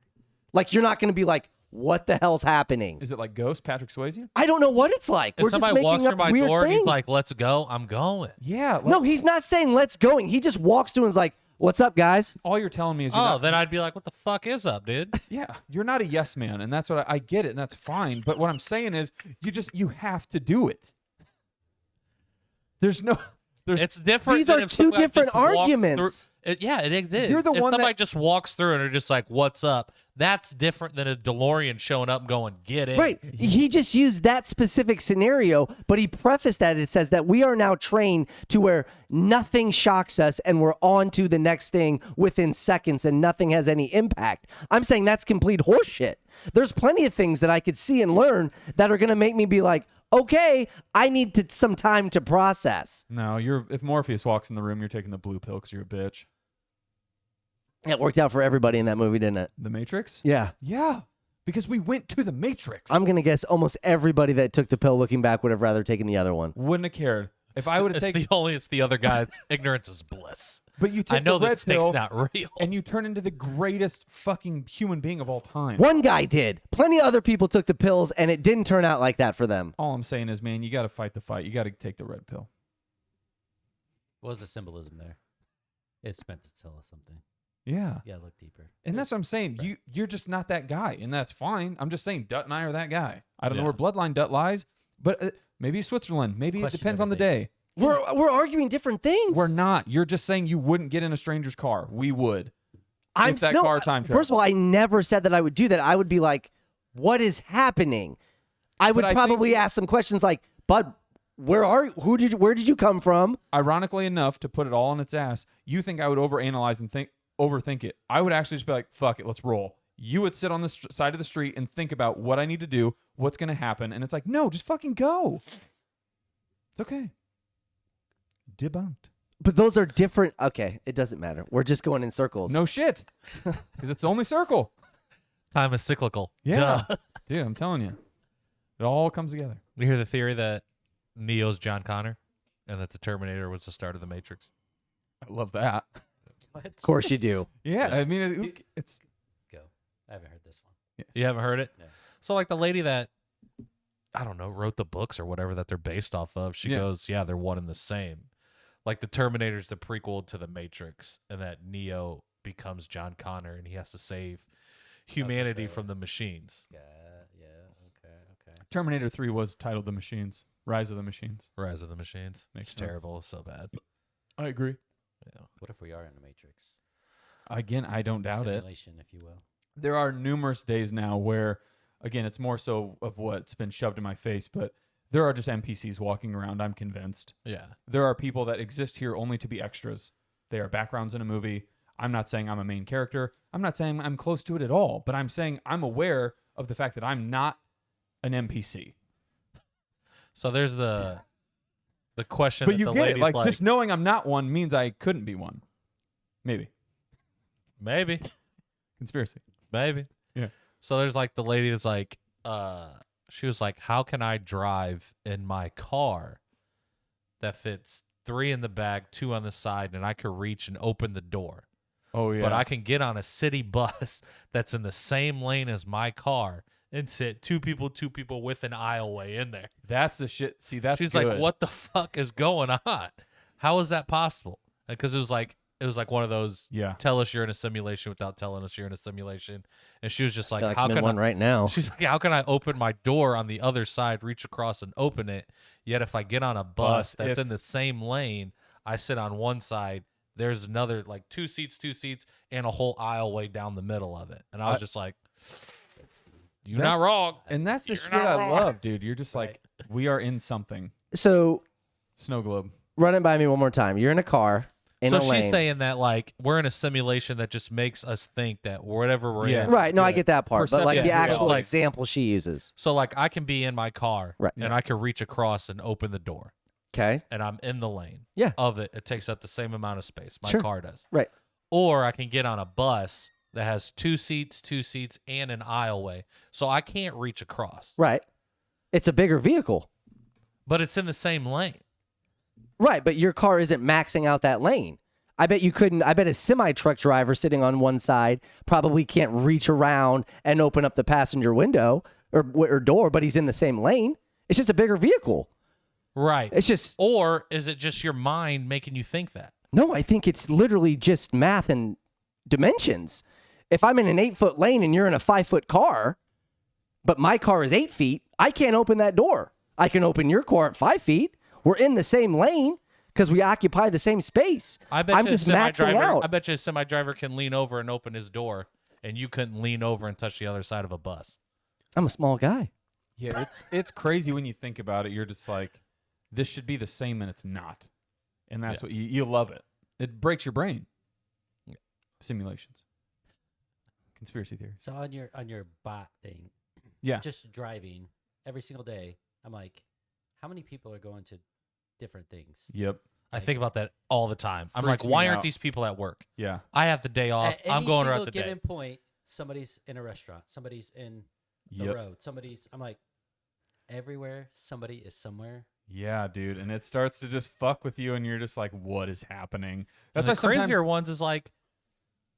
Like, you're not going to be like, what the hell's happening? Is it like Ghost, Patrick Swayze? I don't know what it's like. If We're just somebody walks making through up my weird door and things. he's like, let's go, I'm going. Yeah. Like, No, he's not saying let's going. He just walks through and is like, what's up, guys? all you're telling me is you're Oh, not, then I'd be like, what the fuck is up, dude? yeah, you're not a yes man, and that's what I get it, and that's fine. But what I'm saying is, you have to do it. There's It's different. These than are if two somebody different just walks arguments. through- yeah, it is. You're the if one somebody that- just walks through and are just like, what's up? That's different than a DeLorean showing up going, get in. Right. He just used that specific scenario, but he prefaced that. It says that we are now trained to where nothing shocks us and we're on to the next thing within seconds and nothing has any impact. I'm saying that's complete horseshit. There's plenty of things that I could see and learn that are going to make me be like, okay, I need some time to process. no. If Morpheus walks in the room, you're taking the blue pill because you're a bitch. It worked out for everybody in that movie, didn't it? The Matrix. Yeah. Yeah, because we went to the Matrix. I'm going to guess almost everybody that took the pill looking back would have rather taken the other one. Wouldn't have cared if I would have taken. It's the other guy's ignorance is bliss. But you take I know the red this thing's pill not real. and you turn into the greatest fucking human being of all time. One guy did. Plenty of other people took the pills and it didn't turn out like that for them. All I'm saying is, man, you got to fight the fight. You got to take the red pill. What was the symbolism there? It's meant to tell us something. Yeah. Yeah, look deeper. And that's what I'm saying. You're just not that guy, and that's fine. I'm just saying Dutt and I are that guy. I don't know Yeah. where bloodline Dutt lies, but maybe Switzerland. Maybe it Question depends on the everything. day. We're arguing different things. We're not. You're just saying you wouldn't get in a stranger's car. We would. If that no, car time First of all, I never said that I would do that. I would be like, what is happening? I would I probably think- ask some questions like, bud, where did you come from? Ironically enough, to put it all on its ass, you think I would overanalyze and overthink it. I would actually just be like, fuck it, let's roll. You would sit on the side of the street and think about what I need to do, what's going to happen. And it's like, no, just fucking go. It's okay. Debunked. But those are different. Okay, it doesn't matter. We're just going in circles. No shit. Because it's the only circle. Time is cyclical. Yeah. Duh. Dude, I'm telling you. It all comes together. You hear the theory that Neo's John Connor and that the Terminator was the start of the Matrix? I love that. What? Of course you do. Yeah, Yeah. I mean, it's Go. I haven't heard this one. You haven't heard it? No. So, like, the lady that, I don't know, wrote the books or whatever that they're based off of, she Yeah. goes, yeah, they're one and the same. Like, the Terminator's the prequel to the Matrix, and that Neo becomes John Connor, and he has to save humanity so- from the machines. Yeah. Okay. Terminator 3 was titled The Machines. Rise of the Machines. Rise of the Machines. Makes It's sense. terrible. It's so bad. I agree. Yeah. What if we are in the Matrix? Again, I don't doubt it. Simulation, if you will. There are numerous days now where, again, it's more so of what's been shoved in my face, but there are just NPCs walking around, I'm convinced. Yeah. There are people that exist here only to be extras. They are backgrounds in a movie. I'm not saying I'm a main character. I'm not saying I'm close to it at all, but I'm saying I'm aware of the fact that I'm not an NPC. So there's the question But that you the get it. lady's Like, just knowing I'm not one means I couldn't be one. Maybe. Maybe. Conspiracy. Maybe. Yeah. So there's like the lady that's like, she was like, how can I drive in my car that fits 3 in the back, 2 on the side, and I could reach and open the door? Oh yeah. But I can get on a city bus that's in the same lane as my car and sit two people with an aisleway in there. That's the shit. See, that's She's good. like, what the fuck is going on? How is that possible? Because it was like one of those, Yeah. tell us you're in a simulation without telling us you're in a simulation. And she was just like, I feel like how I'm in can one right now. She's like, how can I open my door on the other side, reach across and open it? Yet if I get on a bus that's in it's- the same lane, I sit on one side, there's another like two seats, and a whole aisleway down the middle of it. And I was just like, you're not That's- wrong. And that's the You're shit not I wrong. love, dude. You're just like, we are in something. So Snow globe. run it by me one more time. You're in a car in So a lane. she's saying that like we're in a simulation that just makes us think that whatever we're Yeah. in. Right. No, I get that part. But like Perception the is real. actual Like- example she uses. So like I can be in my car Right. and I can reach across and open the door Okay. and I'm in the lane Yeah. of it. It takes up the same amount of space. My Sure. car does. Right. Or I can get on a bus that has two seats, and an aisleway. So I can't reach across. Right. It's a bigger vehicle. But it's in the same lane. Right. But your car isn't maxing out that lane. I bet you couldn't. I bet a semi truck driver sitting on one side probably can't reach around and open up the passenger window or door, but he's in the same lane. It's just a bigger vehicle. Right. It's just, Or is it just your mind making you think that? no, I think it's literally just math and dimensions. If I'm in an 8-foot lane and you're in a 5-foot car, but my car is 8 feet, I can't open that door. I can open your car at 5 feet. We're in the same lane because we occupy the same space. I bet I'm you just a maxing semi-driver, out. I bet you a semi-driver can lean over and open his door, and you couldn't lean over and touch the other side of a bus. I'm a small guy. Yeah, it's crazy when you think about it. You're just like, this should be the same, and it's not. And that's what you love it. It breaks your brain. Simulations. Conspiracy theories. So on your bot thing, Yeah. just driving every single day, I'm like, how many people are going to different things? Yep. I think about that all the time. I'm Freaks like, me why aren't out. these people at work? Yeah. I have the day off. At I'm any going single around the given day. point, somebody's in a restaurant, somebody's in the Yep. road, I'm like, everywhere, somebody is somewhere. Yeah, dude. And it starts to just fuck with you, and you're just like, what is happening? That's And why the sometimes crazier ones is like,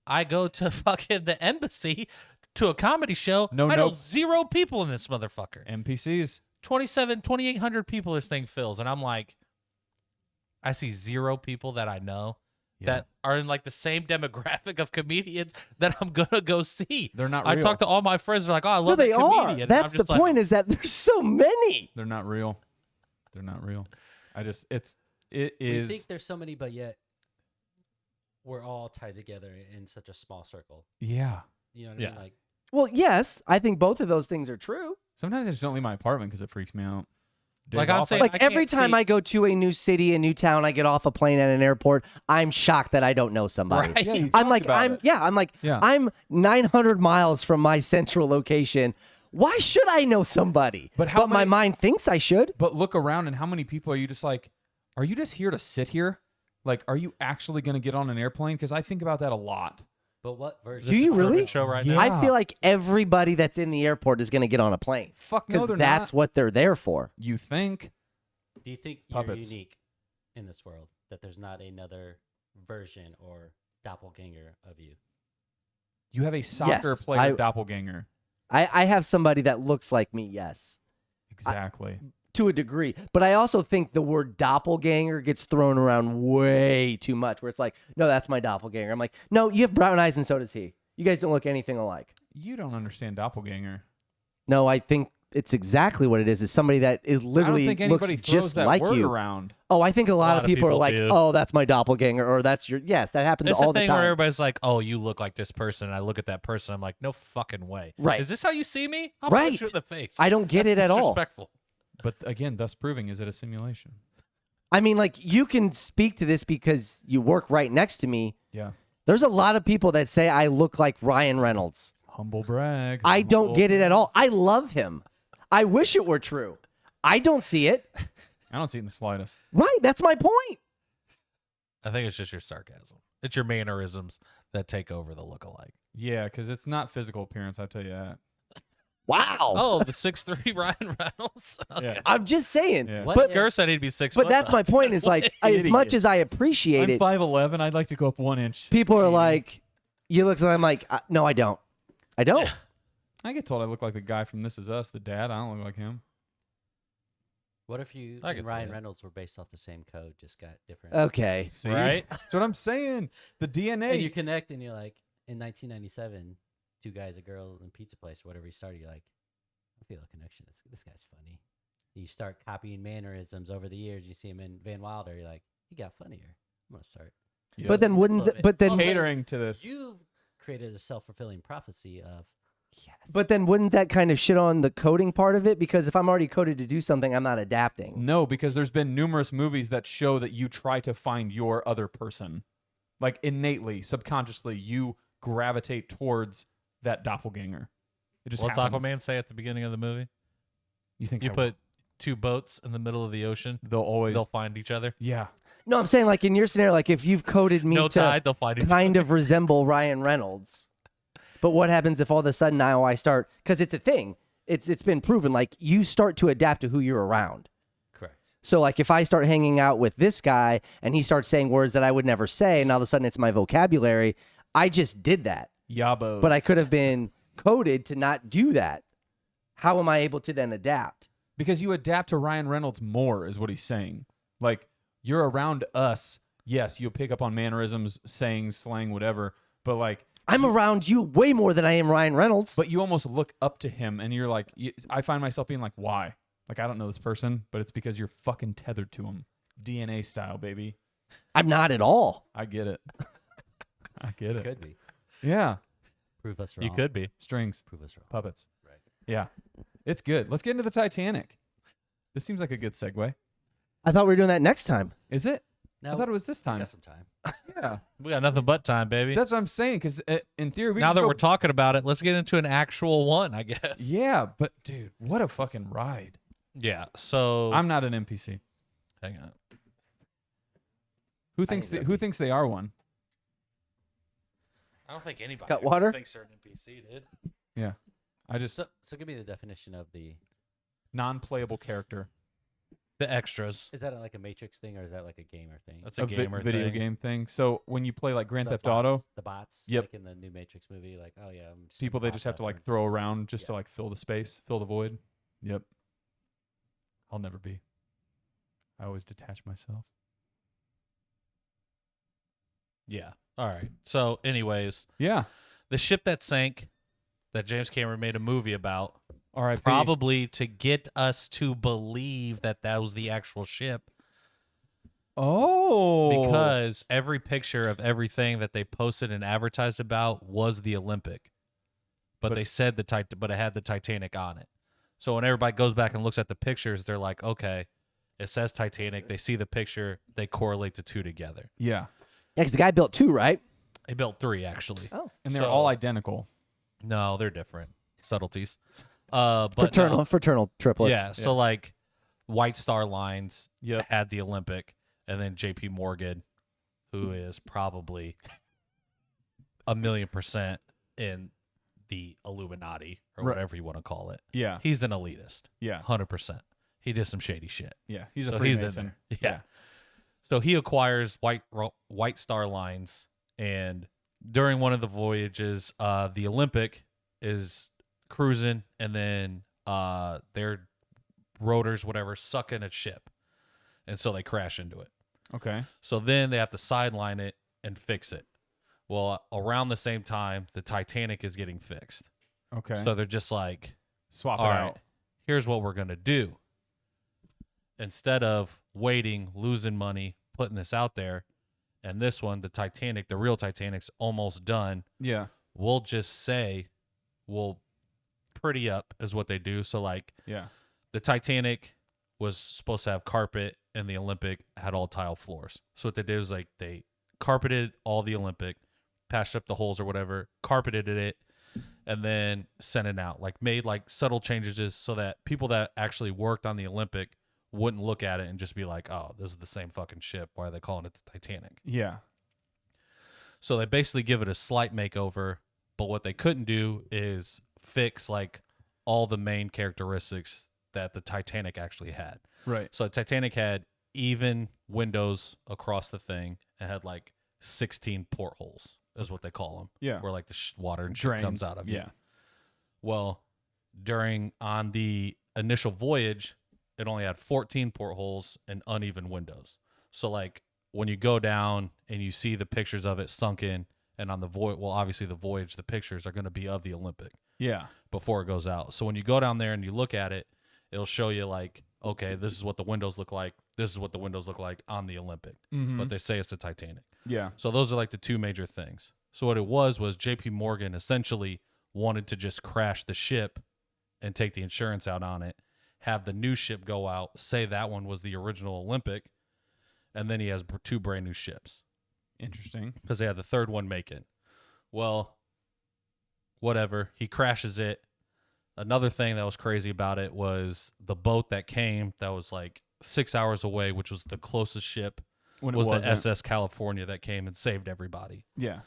I go to fucking the embassy to a comedy show. I know No. 0 people in this motherfucker. NPCs. 2,800 people this thing fills. And I'm like, I see 0 people that I know that are in like the same demographic of comedians that I'm going to go see. They're not I real. talk to all my friends. They're like, oh, I No, love they that comedian. are. And That's I'm the just like, point is that there's so many. They're not real. They're not real. It We is. think there's so many, but yet we're all tied together in such a small circle. Yeah. You know what I Yeah. mean? Like, Well, yes, I think both of those things are true. Sometimes I just don't leave my apartment because it freaks me out. Days Like I'm off, saying- Like I every can't time see- I go to a new city, a new town, I get off a plane at an airport, I'm shocked that I don't know somebody. Right. Yeah, you I'm talked like, about it. Yeah. I'm 900 miles from my central location. Why should I know somebody? But how my many- mind thinks I should. But look around, and how many people are you just like, are you just here to sit here? Like, are you actually going to get on an airplane? Because I think about that a lot. but what version? Do you really? show right Yeah. now. I feel like everybody that's in the airport is going to get on a plane Fuck no, because they're that's not. what they're there for. You think? Do you think Puppets. you're unique in this world? That there's not another version or doppelganger of you? You have a soccer Yes, player doppelganger. I have somebody that looks like me, yes, Exactly. to a degree. But I also think the word doppelganger gets thrown around way too much, where it's like, no, that's my doppelganger. I'm like, no, you have brown eyes and so does he. You guys don't look anything alike. You don't understand doppelganger. No, I think it's exactly what it is. It's somebody that is I don't literally think looks anybody throws just that like word you. around. Oh, I think a lot of people are people like, do. oh, that's my doppelganger, or that's your. Yes, that happens It's all the the thing where time. everybody's like, "Oh, you look like this person," and I look at that person. I'm like, "No fucking way." Right. Is this how you see me? I'll Right. punch you in the face. I don't get That's it at all. disrespectful. But again, thus proving, is it a simulation? I mean, like, you can speak to this because you work right next to me. Yeah. There's a lot of people that say I look like Ryan Reynolds. Humble brag. I don't Humble get it at brag. all. I love him. I wish it were true. I don't see it. I don't see it in the slightest. Right, that's my point. I think it's just your sarcasm. It's your mannerisms that take over the lookalike. Yeah, because it's not physical appearance. I tell you that. Wow. Oh, the 6'3" Ryan Reynolds. Okay. Yeah. I'm just saying. Yeah. What? But Gur said he'd be 6 but foot. that's my point. Is like as much as I appreciate I'm it, 5'11". I'd like to go up 1 inch. people are like, you look. I'm like, no, I don't. I don't. I get told I look like the guy from This Is Us, the dad. I don't look like him. What if you I and could see Ryan that. Reynolds were based off the same code, just got different? Okay. See? Right? That's what I'm saying. The DNA. And you connect, and you're like, in 1997, 2 guys, a girl, in a pizza place, or whatever. You started, you're like, I feel a connection. This guy's funny. You start copying mannerisms over the years. You see him in Van Wilder. You're like, he got funnier. I'm gonna start. Yeah. But then Just a wouldn't? little bit. But then All of a sudden, catering to this. You've created a self-fulfilling prophecy of yes. But then wouldn't that kind of shit on the coding part of it? Because if I'm already coded to do something, I'm not adapting. No, because there's been numerous movies that show that you try to find your other person. Like innately, subconsciously, you gravitate towards that doppelganger. It just What's happens. Aquaman say at the beginning of the movie? You think You I- put 2 boats in the middle of the ocean, they'll always they'll find each other. yeah. No, I'm saying like in your scenario, like if you've coded me No to tide, they'll find each other. kind of resemble Ryan Reynolds, but what happens if all of a sudden now I start? Because it's a thing. It's been proven. Like you start to adapt to who you're around. Correct. So like if I start hanging out with this guy and he starts saying words that I would never say, and all of a sudden it's my vocabulary, I just did that. Yabos. But I could have been coded to not do that. How am I able to then adapt? because you adapt to Ryan Reynolds more is what he's saying. Like you're around us, yes, you'll pick up on mannerisms, sayings, slang, whatever, but like I'm around you way more than I am Ryan Reynolds. but you almost look up to him and you're like I find myself being like, why? Like I don't know this person, but it's because you're fucking tethered to him. DNA style, baby. I'm not at all. I get it. I get it. Could be. Yeah. Prove us wrong. You could be. Strings, Prove us wrong. puppets. Right. Yeah. It's good. Let's get into the Titanic. This seems like a good segue. I thought we were doing that next time. Is it? Now, I thought it was this we time. got some time. Yeah. We got nothing but time, baby. That's what I'm saying. Because in theory, we Now could that go- we're talking about it, let's get into an actual one, I guess. Yeah, but dude, what a fucking ride. Yeah. So I'm not an NPC. hang on. Who thinks they are one? I don't think anybody Got water? thinks they're an NPC, dude. Yeah. I just So give me the definition of the. non-playable character. The extras. Is that like a Matrix thing or is that like a gamer thing? That's a vi- gamer video thing. game thing. So when you play like Grand The Theft bots, Auto, The bots. Yep. Like in the new Matrix movie, like oh yeah, I'm just people a they bot just have to that like runs- throw around just to Yeah. like fill the space, fill the void. Yep. I'll never be. I always detach myself. Yeah. All right. So, anyways, Yeah. the ship that sank that James Cameron made a movie about, All right. probably to get us to believe that that was the actual ship, Oh. because every picture of everything that they posted and advertised about was the Olympic, but they said but it had the Titanic on it. So when everybody goes back and looks at the pictures, they're like, okay, it says Titanic. They see the picture, they correlate the two together. Yeah. Yeah, because the guy built two, right? They built 3 actually. Oh. And they're So- all identical. No, they're different subtleties. But no. Fraternal triplets. Yeah, so like White Star Lines Yep. had the Olympic, and then JP Morgan, who is probably 1,000,000% in the Illuminati or Right. whatever you want to call it. Yeah. He's an elitist, Yeah. 100%. He did some shady shit. Yeah. He's a So he's in Freemason. there. Yeah. So he acquires White Star Lines, and during one of the voyages, the Olympic is cruising, and then their rotors, whatever, suck in a ship, and so they crash into it. Okay. So then they have to sideline it and fix it. Well, around the same time, the Titanic is getting fixed. Okay. So they're just like, Swap all it right, out. here's what we're going to do. Instead of waiting, losing money, putting this out there, and this one, the Titanic, the real Titanic's almost done, Yeah. we'll just say, we'll pretty up is what they do. So, like, Yeah. the Titanic was supposed to have carpet, and the Olympic had all tile floors. So what they did was, like, they carpeted all the Olympic, patched up the holes or whatever, carpeted it, and then sent it out. Like, made, like, subtle changes so that people that actually worked on the Olympic wouldn't look at it and just be like, oh, this is the same fucking ship. Why are they calling it the Titanic? Yeah. So they basically give it a slight makeover, but what they couldn't do is fix like all the main characteristics that the Titanic actually had. Right. So Titanic had even windows across the thing and had like 16 portholes is what they call them. Yeah. Where like the water and shit comes out of. Yeah. Well, on the initial voyage, it only had 14 portholes and uneven windows. So like when you go down and you see the pictures of it sunken, and on the voyage, well, obviously the voyage, the pictures are going to be of the Olympic Yeah. before it goes out. So when you go down there and you look at it, it'll show you like, okay, this is what the windows look like. This is what the windows look like on the Olympic. Mm-hmm. But they say it's the Titanic. Yeah. So those are like the two major things. So what it was JP Morgan essentially wanted to just crash the ship and take the insurance out on it, have the new ship go out, say that one was the original Olympic, and then he has two brand new ships Interesting. because they had the third one make it. Well, whatever. He crashes it. Another thing that was crazy about it was the boat that came that was like 6 hours away, which was the closest ship, When was it the wasn't. SS California that came and saved everybody. Yeah.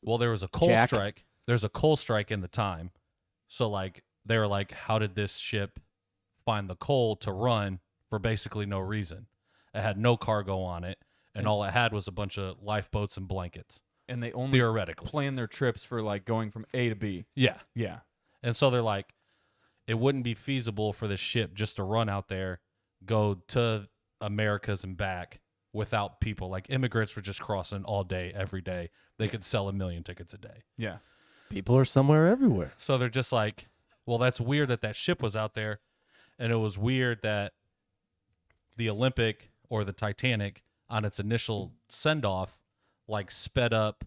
Well, there was a coal Jack. strike. There's a coal strike in the time. So like they were like, how did this ship find the coal to run for basically no reason? It had no cargo on it, and all it had was a bunch of lifeboats and blankets. And they only Theoretically. plan their trips for like going from A to B. Yeah. Yeah. And so they're like, it wouldn't be feasible for the ship just to run out there, go to Americas and back without people. Like immigrants were just crossing all day, every day. They could sell 1 million tickets a day. Yeah. People are somewhere everywhere. So they're just like, well, that's weird that ship was out there. And it was weird that the Olympic or the Titanic on its initial send off, like sped up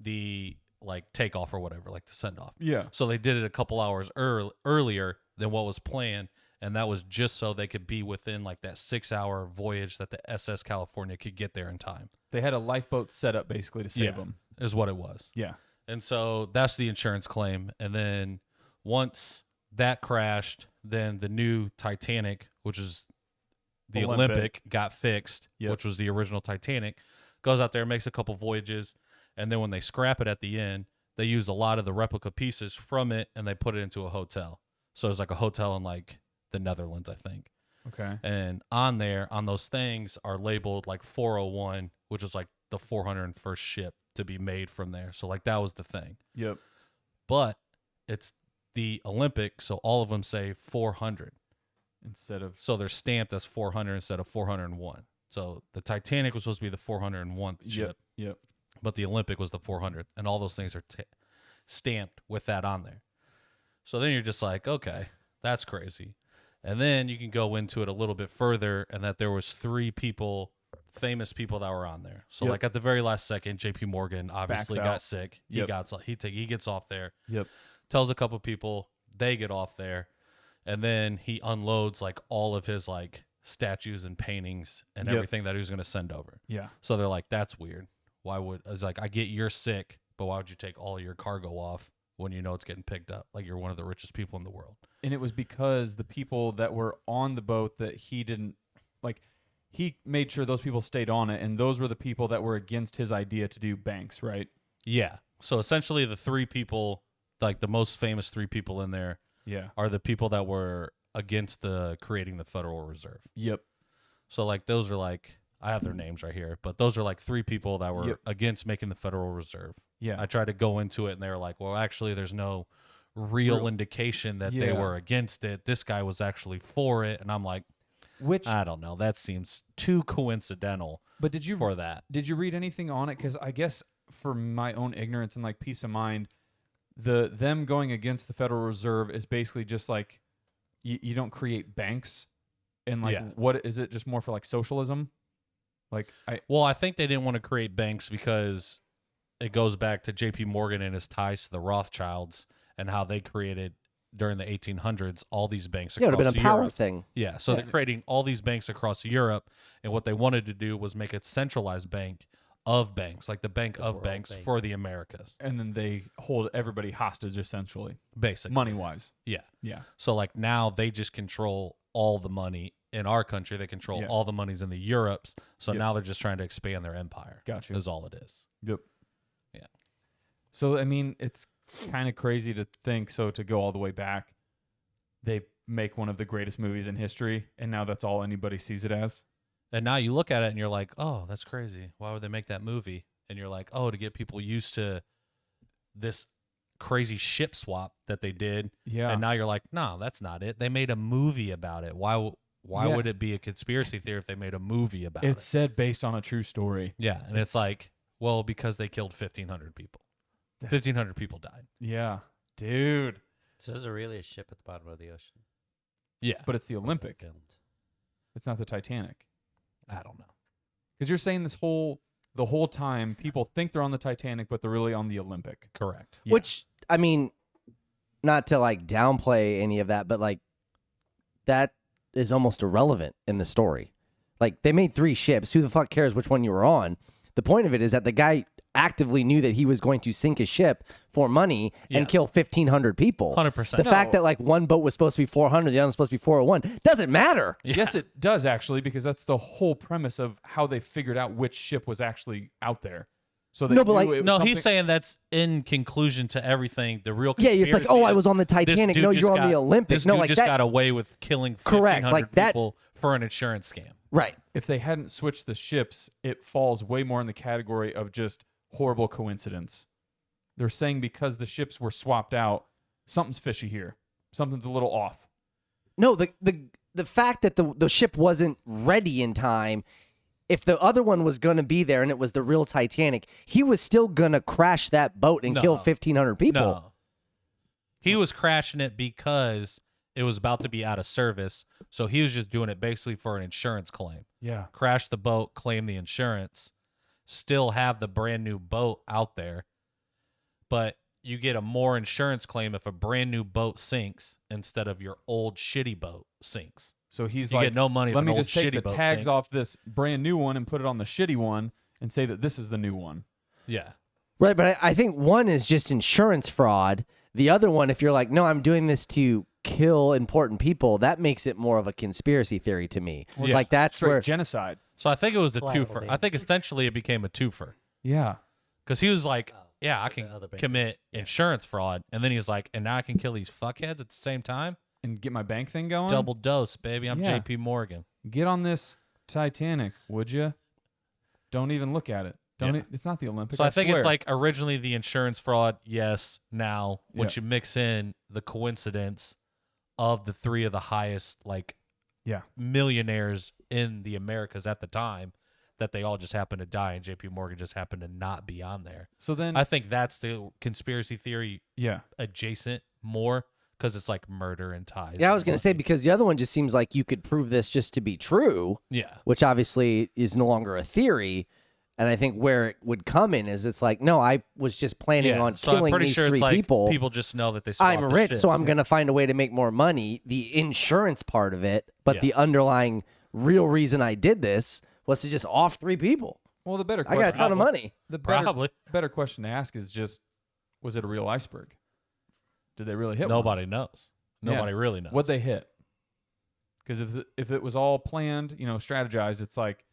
the like takeoff or whatever, like the send off. Yeah. So they did it a couple hours earlier than what was planned. And that was just so they could be within like that 6 hour voyage that the SS California could get there in time. They had a lifeboat set up basically to save them. Is what it was. Yeah. And so that's the insurance claim. And then once that crashed, then the new Titanic, which is the Olympic got fixed, Yep. which was the original Titanic, goes out there, makes a couple voyages. And then when they scrap it at the end, they use a lot of the replica pieces from it and they put it into a hotel. So it's like a hotel in like the Netherlands, I think. Okay. And on there, on those things are labeled like 401, which is like the 401st ship to be made from there. So like that was the thing. Yep. But it's the Olympic, so all of them say 400. Instead of So they're stamped as 400 instead of 401. So the Titanic was supposed to be the 401th ship, Yep. but the Olympic was the 400th, and all those things are stamped with that on there. So then you're just like, okay, that's crazy. And then you can go into it a little bit further, and that there was 3 people, famous people that were on there. So Yep. like at the very last second, JP Morgan obviously Backs out. got sick. Yep. He gets off there. Yep. Tells a couple people, they get off there, and then he unloads like all of his like statues and paintings and Yep. everything that he was going to send over. Yeah. So they're like, that's weird. Why would it's like, I get you're sick, but why would you take all your cargo off when you know it's getting picked up? Like you're one of the richest people in the world. And it was because the people that were on the boat that he didn't like, he made sure those people stayed on it, and those were the people that were against his idea to do banks, right? Yeah. So essentially the 3 people, like the most famous 3 people in there, Yeah. are the people that were against the creating the Federal Reserve. Yep. So like those are like, I have their names right here, but those are like 3 people that were Yep. against making the Federal Reserve. Yeah. I tried to go into it and they were like, well, actually there's no real indication that they Yeah. were against it. This guy was actually for it. And I'm like, Which I don't know. That seems too coincidental but did you for that. Did you read anything on it? Because I guess for my own ignorance and like peace of mind, them going against the Federal Reserve is basically just like you don't create banks, and like Yeah. what is it? Just more for like socialism? Like Well, I think they didn't want to create banks because it goes back to JP Morgan and his ties to the Rothschilds and how they created during the 1800s all these banks Yeah, it would across have been a power Europe. thing. Yeah, so Yeah. they're creating all these banks across Europe, and what they wanted to do was make a centralized bank of banks, like the bank of World banks Bank. for the Americas, and then they hold everybody hostage essentially, basically. money wise. Yeah. Yeah. So like now they just control all the money in our country. They control Yeah. all the monies in the Europes. So Yep. now they're just trying to expand their empire. Gotcha. Is all it is. Yep. Yeah. So, I mean, it's kind of crazy to think. So, to go all the way back, they make one of the greatest movies in history, and now that's all anybody sees it as. And now you look at it and you're like, oh, that's crazy. Why would they make that movie? And you're like, oh, to get people used to this crazy ship swap that they did. Yeah. And now you're like, no, that's not it. They made a movie about it. Why Yeah. would it be a conspiracy theory if they made a movie about It's it? said based on a true story. Yeah. And it's like, well, because they killed 1,500 people. 1,500 people died. Yeah. Dude. So there's really a ship at the bottom of the ocean. Yeah. But it's the Was it Olympic. filmed? It's not the Titanic. I don't know. Because you're saying the whole time people think they're on the Titanic, but they're really on the Olympic. Correct. Yeah. Which, I mean, not to like downplay any of that, but like that is almost irrelevant in the story. Like they made 3 ships. Who the fuck cares which one you were on? The point of it is that the guy actively knew that he was going to sink his ship for money and Yes. kill 1,500 people. 100%. The fact that like one boat was supposed to be 400, the other was supposed to be 401 doesn't matter. Yes, it does actually, because that's the whole premise of how they figured out which ship was actually out there. So they No, but, knew like- it was No, something- he's saying that's in conclusion to everything. The real Yeah, it's like, conspiracy oh, I is was on the this Titanic. dude No, just you're on got- the Olympics. This No, dude like just that. got away with killing Correct, 1,500 like that- people for an insurance scam. Right. if they hadn't switched the ships, it falls way more in the category of just horrible coincidence. They're saying because the ships were swapped out, something's fishy here. Something's a little off. No, the fact that the ship wasn't ready in time, if the other one was going to be there and it was the real Titanic, he was still going to crash that boat and No. kill 1,500 people. No. He was crashing it because it was about to be out of service. So he was just doing it basically for an insurance claim. Yeah. Crash the boat, claim the insurance, still have the brand new boat out there. But you get a more insurance claim if a brand new boat sinks instead of your old shitty boat sinks. So he's You like, get no money if let an me old just take shitty the boat tags sinks. off this brand new one and put it on the shitty one and say that this is the new one. Yeah. Right, but I think one is just insurance fraud. The other one, if you're like, no, I'm doing this to kill important people, that makes it more of a conspiracy theory to me. Yes. Like that's Straight where genocide. So I think it was the Collateral twofer. I think essentially it became a twofer. Yeah. Because he was like, Oh, yeah, I the can other bankers. commit Yeah. insurance fraud. And then he was like, and now I can kill these fuckheads at the same time? And get my bank thing going. Double dose, baby. I'm Yeah. JP Morgan. Get on this Titanic, would you? Don't even look at it. Don't. Yeah. It's not the Olympics. So I think swear. it's like originally the insurance fraud, yes. Now, once Yeah. you mix in the coincidence of the 3 of the highest like Yeah. millionaires in the Americas at the time, that they all just happened to die and JP Morgan just happened to not be on there. So then, I think that's the conspiracy theory yeah. adjacent more because it's like murder and ties. Yeah, I was going to say, because the other one just seems like you could prove this just to be true, Yeah. which obviously is no longer a theory. And I think where it would come in is it's like, no, I was just planning on so I'm killing pretty these sure 3 it's like people. people just know that they swapped I'm the rich, so shit. I'm going to find a way to make more money. The insurance part of it, but Yeah. the underlying real reason I did this was to just off 3 people. Well, the better I question. got a ton of money. The better, Probably. better question to ask is just, was it a real iceberg? Did they really hit one? Nobody knows. Nobody really knows. What'd they hit? Because if it was all planned, strategized, it's like,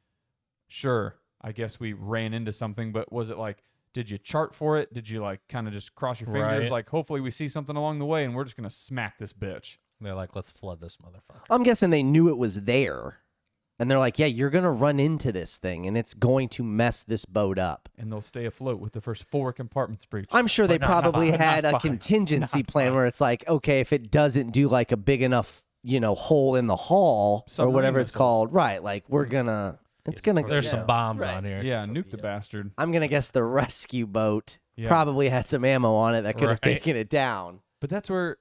sure, I guess we ran into something, but was it like, did you chart for it? Did you like kind of just cross your fingers? Right. Like, hopefully we see something along the way and we're just going to smack this bitch. They're like, let's flood this motherfucker. I'm guessing they knew it was there. And they're like, yeah, you're going to run into this thing and it's going to mess this boat up. And they'll stay afloat with the first 4 compartments breached. I'm sure they But not probably five, had not a five, contingency not plan five. where it's like, okay, if it doesn't do like a big enough, hole in the hull or Submarine whatever it's missiles. called, right? Like we're gonna, it's gonna. There's yeah. some bombs Right. on here. Yeah, nuke the Torpedo. bastard. I'm gonna guess the rescue boat Yeah. probably had some ammo on it that could have Right. taken it down. But that's where,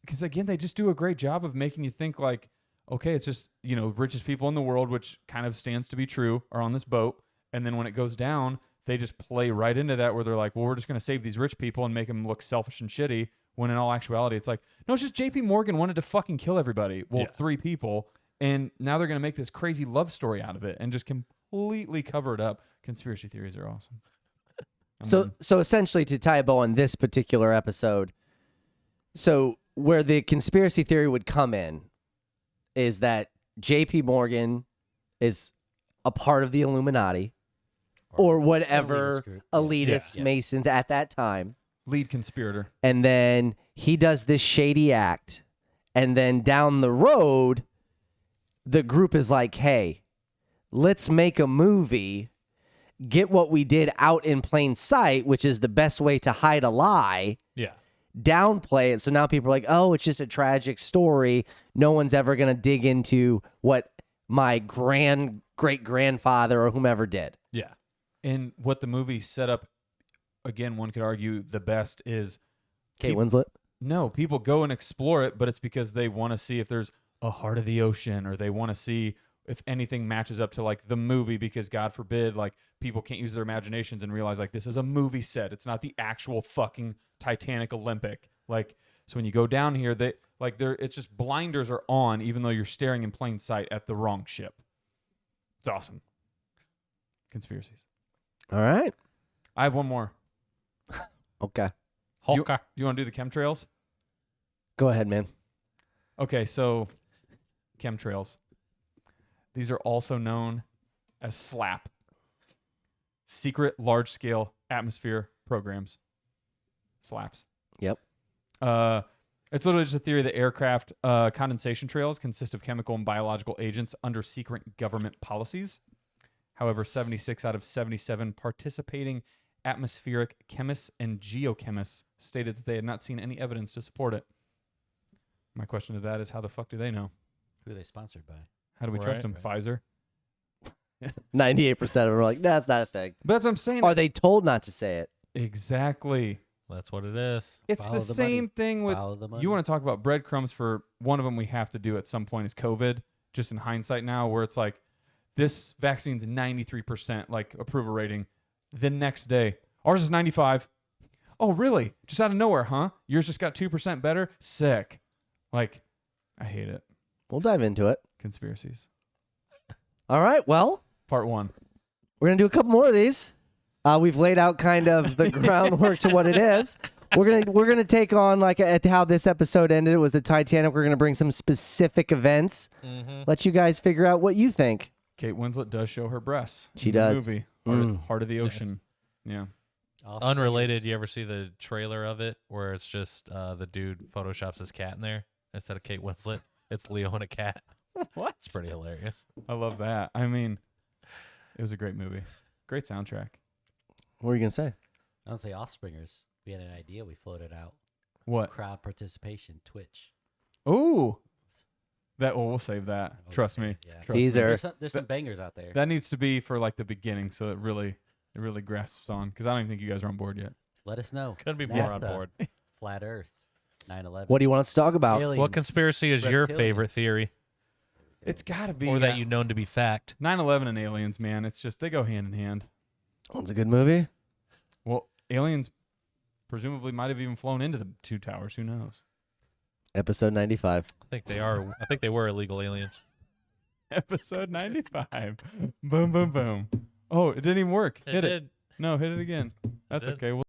because again, they just do a great job of making you think like, okay, it's just, richest people in the world, which kind of stands to be true, are on this boat. And then when it goes down, they just play right into that where they're like, well, we're just going to save these rich people and make them look selfish and shitty. When in all actuality, it's like, no, it's just JP Morgan wanted to fucking kill everybody. Well, Yeah. 3 people. And now they're going to make this crazy love story out of it and just completely cover it up. Conspiracy theories are awesome. So essentially, to tie a bow on this particular episode, so where the conspiracy theory would come in is that JP Morgan is a part of the Illuminati. or whatever elitist group, elitist yeah. Masons at that time. Lead conspirator. And then he does this shady act. And then down the road, the group is like, hey, let's make a movie, get what we did out in plain sight, which is the best way to hide a lie, Yeah. downplay it. So now people are like, oh, it's just a tragic story. No one's ever going to dig into what my great-grandfather or whomever did. Yeah. And what the movie set up, again, one could argue the best is Kate Winslet? no, people go and explore it, but it's because they want to see if there's a heart of the ocean, or they want to see if anything matches up to like the movie, because God forbid, like people can't use their imaginations and realize like this is a movie set. It's not the actual fucking Titanic Olympic. Like, so when you go down here, it's just blinders are on, even though you're staring in plain sight at the wrong ship. It's awesome. Conspiracies. All right. I have one more. Okay. Do Hulk. you want to do the chemtrails? Go ahead, man. Okay, so chemtrails. These are also known as SLAP. Secret Large-Scale Atmosphere Programs. SLAPs. Yep. It's literally just a theory that aircraft condensation trails consist of chemical and biological agents under secret government policies. However, 76 out of 77 participating atmospheric chemists and geochemists stated that they had not seen any evidence to support it. My question to that is, how the fuck do they know? Who are they sponsored by? How do we trust them? Pfizer? 98% of them are like, nah, that's not a thing. But that's what I'm saying. Are they told not to say it? Exactly. That's what it is. It's Follow the the same money. thing with, Follow the money. you want to talk about breadcrumbs for one of them we have to do at some point is COVID, just in hindsight now, where it's like, this vaccine's 93% like approval rating. The next day, ours is 95. Oh, really? Just out of nowhere, huh? Yours just got 2% better? Sick. Like, I hate it. We'll dive into it. Conspiracies. All right. Well, Part 1. we're going to do a couple more of these. We've laid out kind of the groundwork to what it is. We're gonna take on like at how this episode ended. It was the Titanic. We're gonna bring some specific events. Let you guys figure out what you think. Kate Winslet does show her breasts. She in the does. Movie. Heart of the Ocean. Yeah. Unrelated, you ever see the trailer of it where it's just the dude photoshops his cat in there instead of Kate Winslet? It's Leo and a cat. What? It's pretty hilarious. I love that. I mean, it was a great movie. Great soundtrack. What are you gonna say? I don't say Offspringers. We had an idea. We floated out. What? Crowd participation. Twitch. Ooh. We'll save that. We'll Trust save me. it, yeah. Trust me. Teaser. There's some bangers out there. That needs to be for like the beginning, so it really grasps on. Because I don't even think you guys are on board yet. Let us know. Couldn't be more on NASA, board. Flat Earth. 9/11. What do you want us to talk about? Aliens, What conspiracy is your favorite reptilians. theory, It's got to be. or that you known to be fact? 9/11 and aliens, man. It's just they go hand in hand. One's a good movie. Well, aliens presumably might have even flown into the two towers. Who knows? Episode 95. I think they are. I think they were illegal aliens. Episode 95. Boom, boom, boom. Oh, it didn't even work. Hit it. did. No, hit it again. That's did. okay.